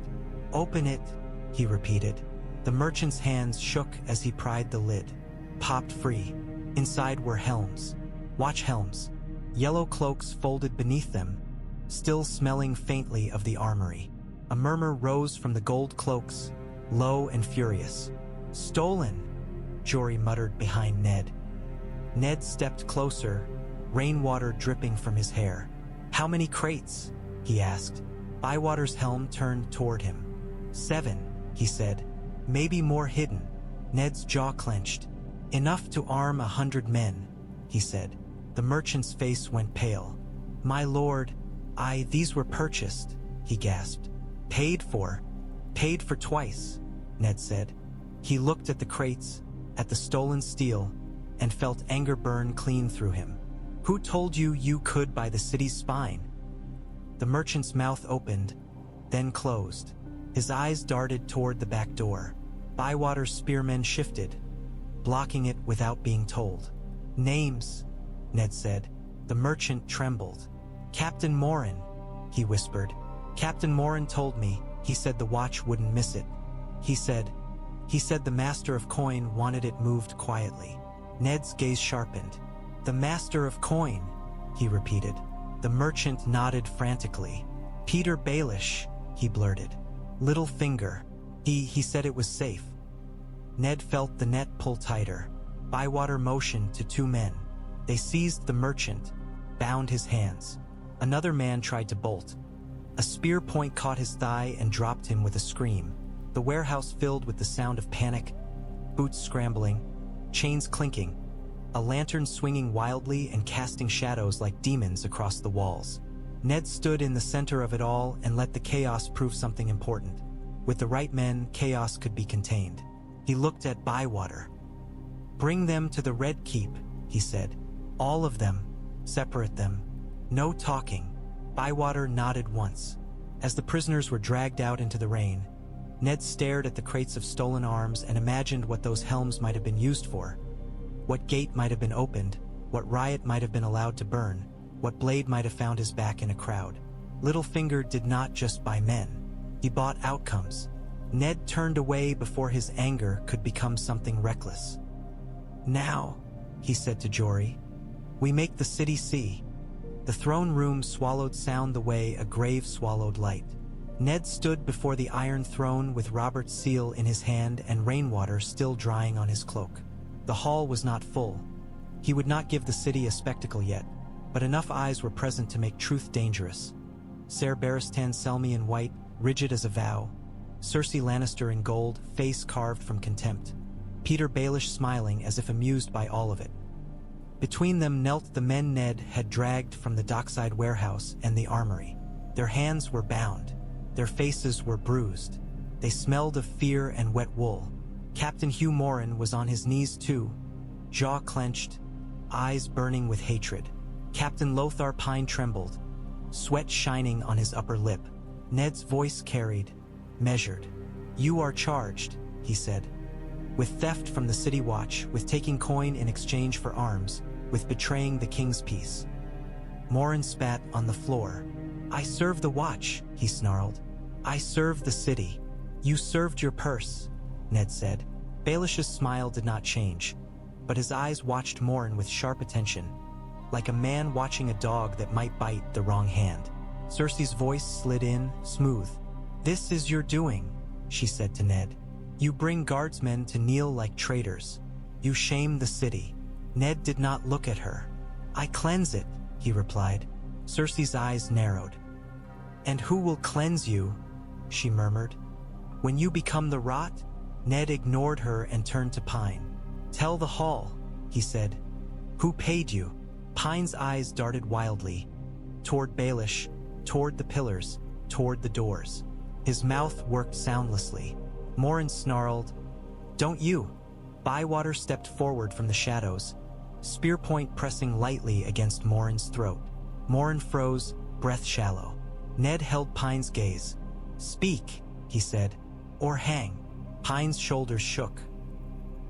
"Open it," he repeated. The merchant's hands shook as he pried the lid. Popped free. Inside were helms. Watch helms. Yellow cloaks folded beneath them, still smelling faintly of the armory. A murmur rose from the gold cloaks, low and furious. "Stolen," Jory muttered behind Ned. Ned stepped closer, rainwater dripping from his hair. "How many crates?" he asked. Bywater's helm turned toward him. "7, he said. "Maybe more hidden." Ned's jaw clenched. "Enough to arm 100 men," he said. The merchant's face went pale. "My lord, these were purchased," he gasped. Paid for twice," Ned said. He looked at the crates, at the stolen steel, and felt anger burn clean through him. "Who told you you could buy the city's spine?" The merchant's mouth opened, then closed. His eyes darted toward the back door. Bywater's spearmen shifted, blocking it without being told. "Names," Ned said. The merchant trembled. "Captain Morin," he whispered. "Captain Morin told me, he said the watch wouldn't miss it. He said the master of coin wanted it moved quietly." Ned's gaze sharpened. "The master of coin," he repeated. The merchant nodded frantically. "Petyr Baelish," he blurted. "Littlefinger. He said it was safe." Ned felt the net pull tighter. Bywater motioned to 2 men. They seized the merchant, bound his hands. Another man tried to bolt. A spear point caught his thigh and dropped him with a scream. The warehouse filled with the sound of panic, boots scrambling, chains clinking, a lantern swinging wildly and casting shadows like demons across the walls. Ned stood in the center of it all and let the chaos prove something important. With the right men, chaos could be contained. He looked at Bywater. "Bring them to the Red Keep," he said. "All of them. Separate them. No talking." Bywater nodded once. As the prisoners were dragged out into the rain, Ned stared at the crates of stolen arms and imagined what those helms might have been used for. What gate might have been opened, what riot might have been allowed to burn, what blade might have found his back in a crowd. Littlefinger did not just buy men. He bought outcomes. Ned turned away before his anger could become something reckless. "Now," he said to Jory, "we make the city see." The throne room swallowed sound the way a grave swallowed light. Ned stood before the Iron Throne with Robert's seal in his hand and rainwater still drying on his cloak. The hall was not full. He would not give the city a spectacle yet, but enough eyes were present to make truth dangerous. Ser Barristan Selmy in white, rigid as a vow. Cersei Lannister in gold, face carved from contempt. Petyr Baelish smiling as if amused by all of it. Between them knelt the men Ned had dragged from the dockside warehouse and the armory. Their hands were bound. Their faces were bruised. They smelled of fear and wet wool. Captain Hugh Morin was on his knees too, jaw clenched, eyes burning with hatred. Captain Lothar Pine trembled, sweat shining on his upper lip. Ned's voice carried, measured. "You are charged," he said. "With theft from the city watch, with taking coin in exchange for arms, with betraying the king's peace. Morin spat on the floor. I serve the watch, he snarled. I serve the city. You served your purse, Ned said. Baelish's smile did not change, but his eyes watched Morin with sharp attention, like a man watching a dog that might bite the wrong hand. Cersei's voice slid in, smooth. This is your doing, she said to Ned. You bring guardsmen to kneel like traitors. You shame the city. Ned did not look at her. I cleanse it, he replied. Cersei's eyes narrowed. And who will cleanse you? She murmured. When you become the rot? Ned ignored her and turned to Pine. Tell the hall, he said. Who paid you? Pine's eyes darted wildly, toward Baelish, toward the pillars, toward the doors. His mouth worked soundlessly. Morin snarled, Don't you? Bywater stepped forward from the shadows, spear point pressing lightly against Morin's throat. Morin froze, breath shallow. Ned held Pine's gaze. Speak, he said, or hang. Pine's shoulders shook.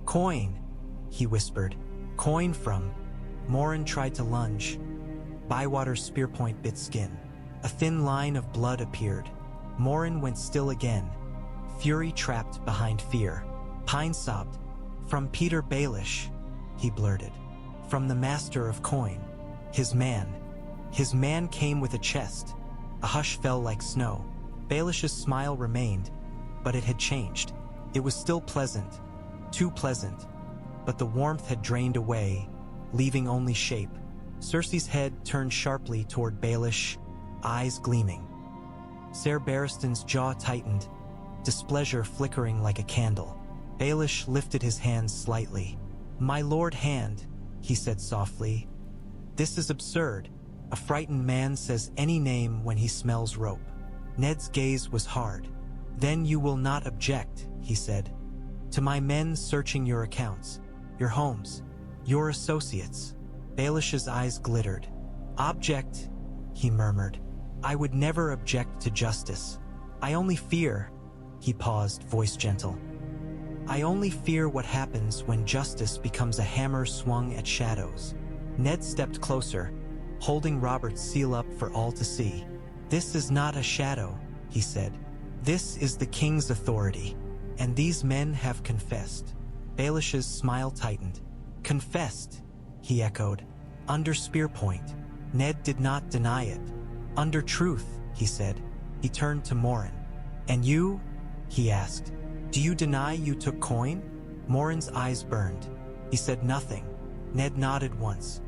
Coin, he whispered. Coin from... Morin tried to lunge. Bywater's spear point bit skin. A thin line of blood appeared. Morin went still again, fury trapped behind fear. Pine sobbed. From Petyr Baelish, he blurted. From the master of coin. His man. His man came with a chest. A hush fell like snow. Baelish's smile remained, but it had changed. It was still pleasant, too pleasant, but the warmth had drained away, leaving only shape. Cersei's head turned sharply toward Baelish, eyes gleaming. Ser Barristan's jaw tightened, displeasure flickering like a candle. Baelish lifted his hands slightly. My lord Hand, he said softly. This is absurd. A frightened man says any name when he smells rope. Ned's gaze was hard. Then you will not object, he said. To my men searching your accounts, your homes, your associates. Baelish's eyes glittered. Object, he murmured. I would never object to justice. I only fear, he paused, voice gentle. I only fear what happens when justice becomes a hammer swung at shadows. Ned stepped closer, holding Robert's seal up for all to see. This is not a shadow, he said. This is the king's authority, and these men have confessed. Baelish's smile tightened. Confessed, he echoed. Under spear point. Ned did not deny it. Under truth, he said. He turned to Morin. And you? He asked. Do you deny you took coin? Morin's eyes burned. He said nothing. Ned nodded once.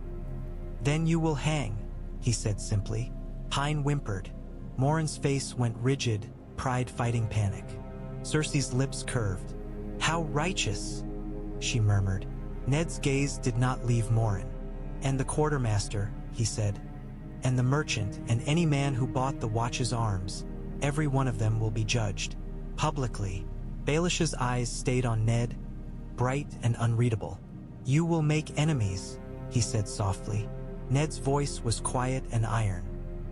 Then you will hang, he said simply. Pine whimpered. Morin's face went rigid, pride fighting panic. Cersei's lips curved. How righteous, she murmured. Ned's gaze did not leave Morin. And the quartermaster, he said. And the merchant and any man who bought the watch's arms. Every one of them will be judged. Publicly. Baelish's eyes stayed on Ned, bright and unreadable. You will make enemies, he said softly. Ned's voice was quiet and iron.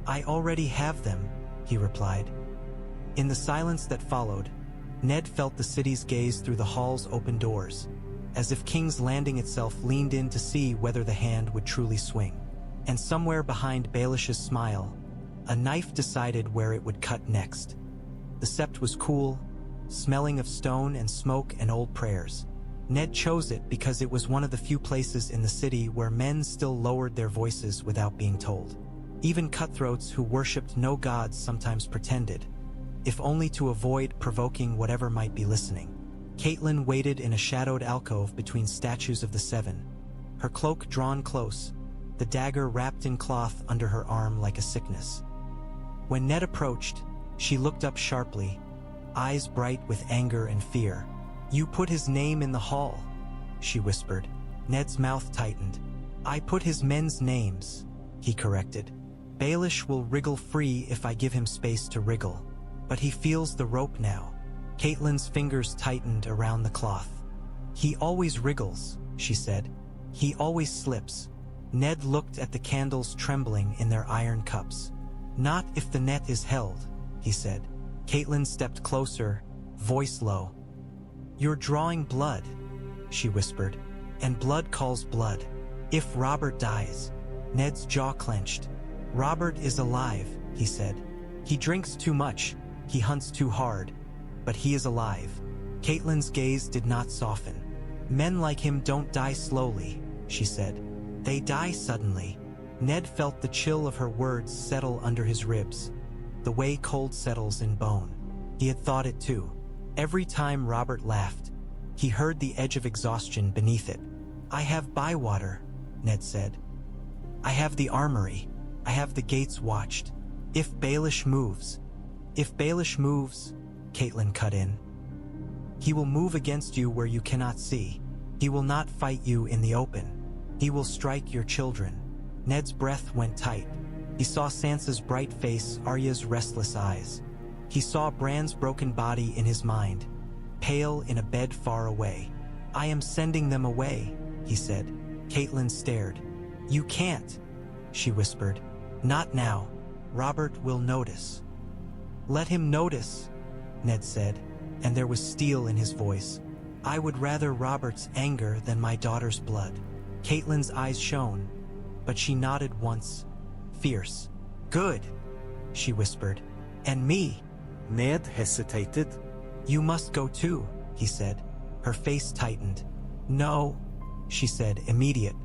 I already have them, he replied. In the silence that followed, Ned felt the city's gaze through the hall's open doors, as if King's Landing itself leaned in to see whether the hand would truly swing. And somewhere behind Baelish's smile, a knife decided where it would cut next. The sept was cool, smelling of stone and smoke and old prayers. Ned chose it because it was one of the few places in the city where men still lowered their voices without being told. Even cutthroats who worshipped no gods sometimes pretended, if only to avoid provoking whatever might be listening. Catelyn waited in a shadowed alcove between statues of the Seven, her cloak drawn close, the dagger wrapped in cloth under her arm like a sickness. When Ned approached, she looked up sharply, eyes bright with anger and fear. You put his name in the hall, she whispered. Ned's mouth tightened. I put his men's names, he corrected. Baelish will wriggle free if I give him space to wriggle, but he feels the rope now. Catelyn's fingers tightened around the cloth. He always wriggles, she said. He always slips. Ned looked at the candles trembling in their iron cups. Not if the net is held, he said. Catelyn stepped closer, voice low. You're drawing blood, she whispered, and blood calls blood. If Robert dies, Ned's jaw clenched. Robert is alive, he said. He drinks too much, he hunts too hard, but he is alive. Catelyn's gaze did not soften. Men like him don't die slowly, she said. They die suddenly. Ned felt the chill of her words settle under his ribs, the way cold settles in bone. He had thought it too. Every time Robert laughed, he heard the edge of exhaustion beneath it. I have Bywater, Ned said. I have the armory. I have the gates watched. If Baelish moves, Catelyn cut in. He will move against you where you cannot see. He will not fight you in the open. He will strike your children. Ned's breath went tight. He saw Sansa's bright face, Arya's restless eyes. He saw Bran's broken body in his mind, pale in a bed far away. I am sending them away, he said. Catelyn stared. You can't, she whispered. Not now. Robert will notice. Let him notice, Ned said, and there was steel in his voice. I would rather Robert's anger than my daughter's blood. Catelyn's eyes shone, but she nodded once, fierce. Good, she whispered. And me? Ned hesitated. You must go too, he said. Her face tightened. No, she said, immediate.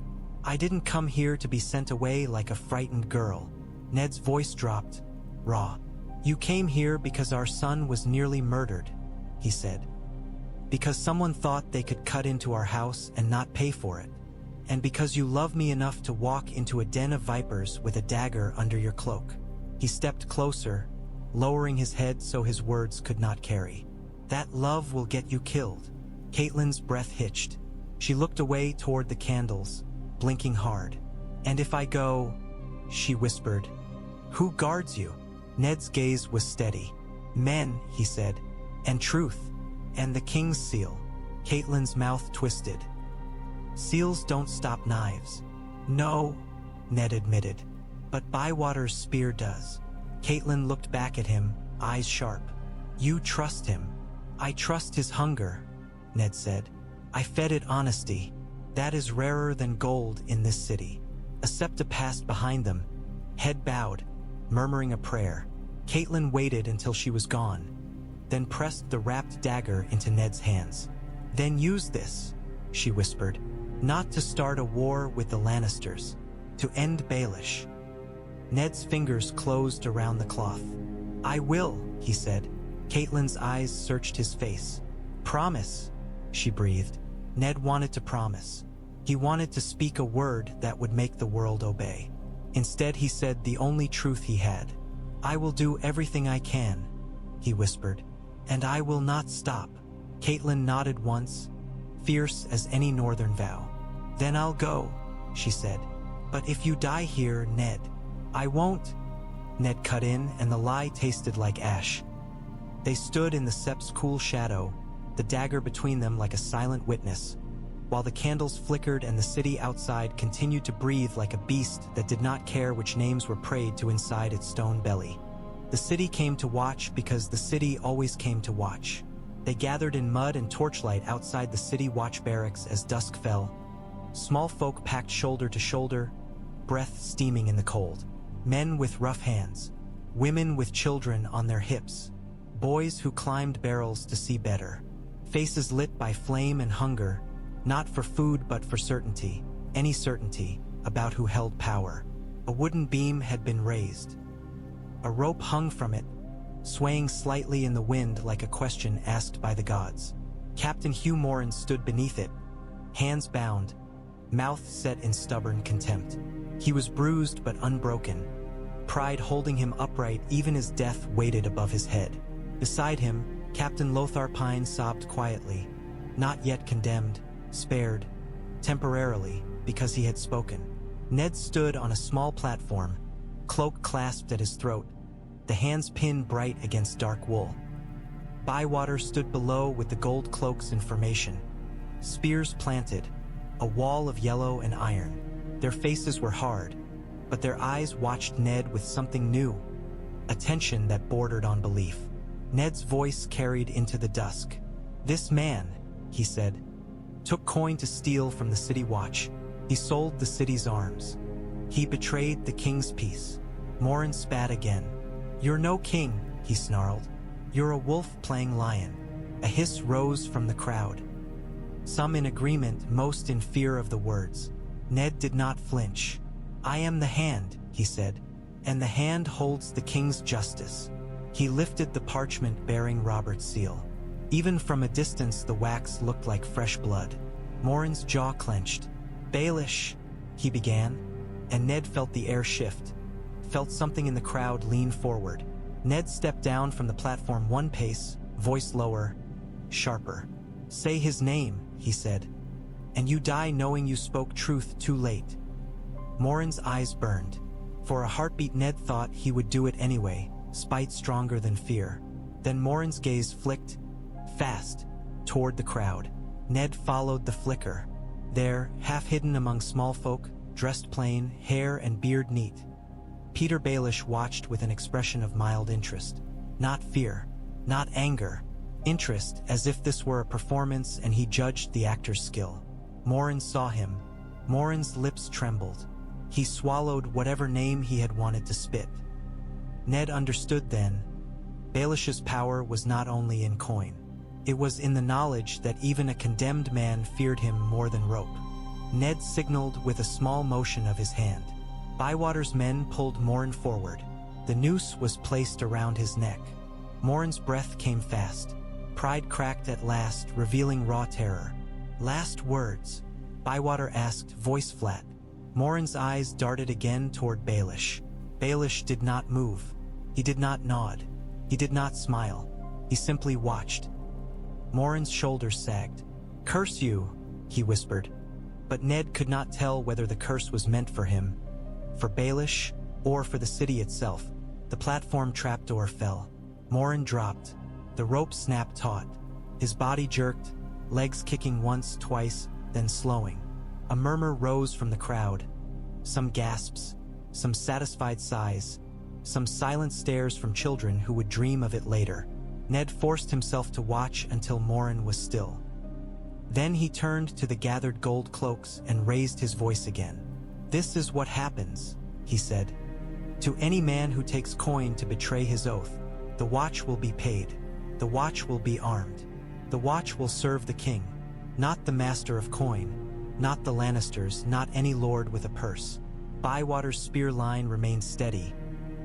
I didn't come here to be sent away like a frightened girl. Ned's voice dropped, raw. You came here because our son was nearly murdered, he said. Because someone thought they could cut into our house and not pay for it. And because you love me enough to walk into a den of vipers with a dagger under your cloak. He stepped closer, lowering his head so his words could not carry. That love will get you killed. Catelyn's breath hitched. She looked away toward the candles, blinking hard. And if I go, she whispered. Who guards you? Ned's gaze was steady. Men, he said, and truth, and the king's seal. Catelyn's mouth twisted. Seals don't stop knives. No, Ned admitted, but Bywater's spear does. Catelyn looked back at him, eyes sharp. You trust him. I trust his hunger, Ned said. I fed it honesty. That is rarer than gold in this city. A septa passed behind them, head bowed, murmuring a prayer. Catelyn waited until she was gone, then pressed the wrapped dagger into Ned's hands. Then use this, she whispered, not to start a war with the Lannisters, to end Baelish. Ned's fingers closed around the cloth. I will, he said. Catelyn's eyes searched his face. Promise, she breathed. Ned wanted to promise. He wanted to speak a word that would make the world obey. Instead, he said the only truth he had. I will do everything I can, he whispered, and I will not stop. Catelyn nodded once, fierce as any northern vow. Then I'll go, she said. But if you die here, Ned, I won't. Ned cut in, and the lie tasted like ash. They stood in the Sept's cool shadow, the dagger between them like a silent witness, while the candles flickered and the city outside continued to breathe like a beast that did not care which names were prayed to inside its stone belly. The city came to watch because the city always came to watch. They gathered in mud and torchlight outside the city watch barracks as dusk fell. Small folk packed shoulder to shoulder, breath steaming in the cold. Men with rough hands, women with children on their hips, boys who climbed barrels to see better. Faces lit by flame and hunger, not for food but for certainty, any certainty about who held power. A wooden beam had been raised. A rope hung from it, swaying slightly in the wind like a question asked by the gods. Captain Hugh Morin stood beneath it, hands bound, mouth set in stubborn contempt. He was bruised but unbroken, pride holding him upright even as death waited above his head. Beside him, Captain Lothar Pine sobbed quietly, not yet condemned, spared, temporarily, because he had spoken. Ned stood on a small platform, cloak clasped at his throat, the hands pinned bright against dark wool. Bywater stood below with the Gold Cloaks in formation, spears planted, a wall of yellow and iron. Their faces were hard, but their eyes watched Ned with something new, a tension that bordered on belief. Ned's voice carried into the dusk. This man, he said, took coin to steal from the city watch. He He sold the city's arms. He betrayed the king's peace. Morin spat again. "You're no king," he snarled. "You're a wolf playing lion." A hiss rose from the crowd. Some in agreement, most in fear of the words. Ned did not flinch. "I am the hand," he said, "and the hand holds the king's justice." He lifted the parchment bearing Robert's seal. Even from a distance the wax looked like fresh blood. Morin's jaw clenched. "Baelish," he began, and Ned felt the air shift, felt something in the crowd lean forward. Ned stepped down from the platform one pace, voice lower, sharper. "Say his name," he said, "and you die knowing you spoke truth too late." Morin's eyes burned. For a heartbeat Ned thought he would do it anyway, spite stronger than fear. Then Morin's gaze flicked, fast, toward the crowd. Ned followed the flicker. There, half hidden among small folk, dressed plain, hair and beard neat, Petyr Baelish watched with an expression of mild interest. Not fear, not anger. Interest, as if this were a performance and he judged the actor's skill. Morin saw him. Morin's lips trembled. He swallowed whatever name he had wanted to spit. Ned understood then. Baelish's power was not only in coin. It was in the knowledge that even a condemned man feared him more than rope. Ned signaled with a small motion of his hand. Bywater's men pulled Morin forward. The noose was placed around his neck. Morin's breath came fast. Pride cracked at last, revealing raw terror. "Last words?" Bywater asked, voice flat. Morin's eyes darted again toward Baelish. Baelish did not move. He did not nod. He did not smile. He simply watched. Morin's shoulders sagged. "Curse you," he whispered. But Ned could not tell whether the curse was meant for him, for Baelish, or for the city itself. The platform trapdoor fell. Morin dropped. The rope snapped taut. His body jerked, legs kicking once, twice, then slowing. A murmur rose from the crowd. Some gasps, some satisfied sighs, some silent stares from children who would dream of it later. Ned forced himself to watch until Morin was still. Then he turned to the gathered gold cloaks and raised his voice again. "This is what happens," he said. "To any man who takes coin to betray his oath, the watch will be paid. The watch will be armed. The watch will serve the king, not the master of coin, not the Lannisters, not any lord with a purse." Bywater's spear line remained steady,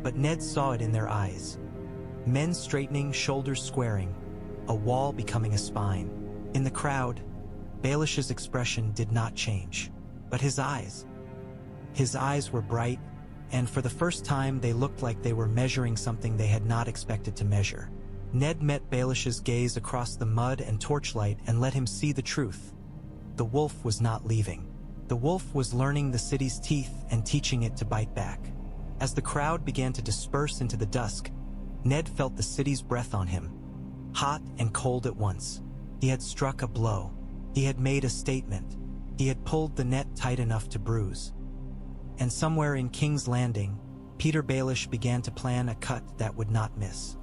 but Ned saw it in their eyes. Men straightening, shoulders squaring, a wall becoming a spine. In the crowd, Baelish's expression did not change, but his eyes were bright, and for the first time they looked like they were measuring something they had not expected to measure. Ned met Baelish's gaze across the mud and torchlight and let him see the truth. The wolf was not leaving. The wolf was learning the city's teeth and teaching it to bite back. As the crowd began to disperse into the dusk, Ned felt the city's breath on him, hot and cold at once. He had struck a blow. He had made a statement. He had pulled the net tight enough to bruise. And somewhere in King's Landing, Petyr Baelish began to plan a cut that would not miss.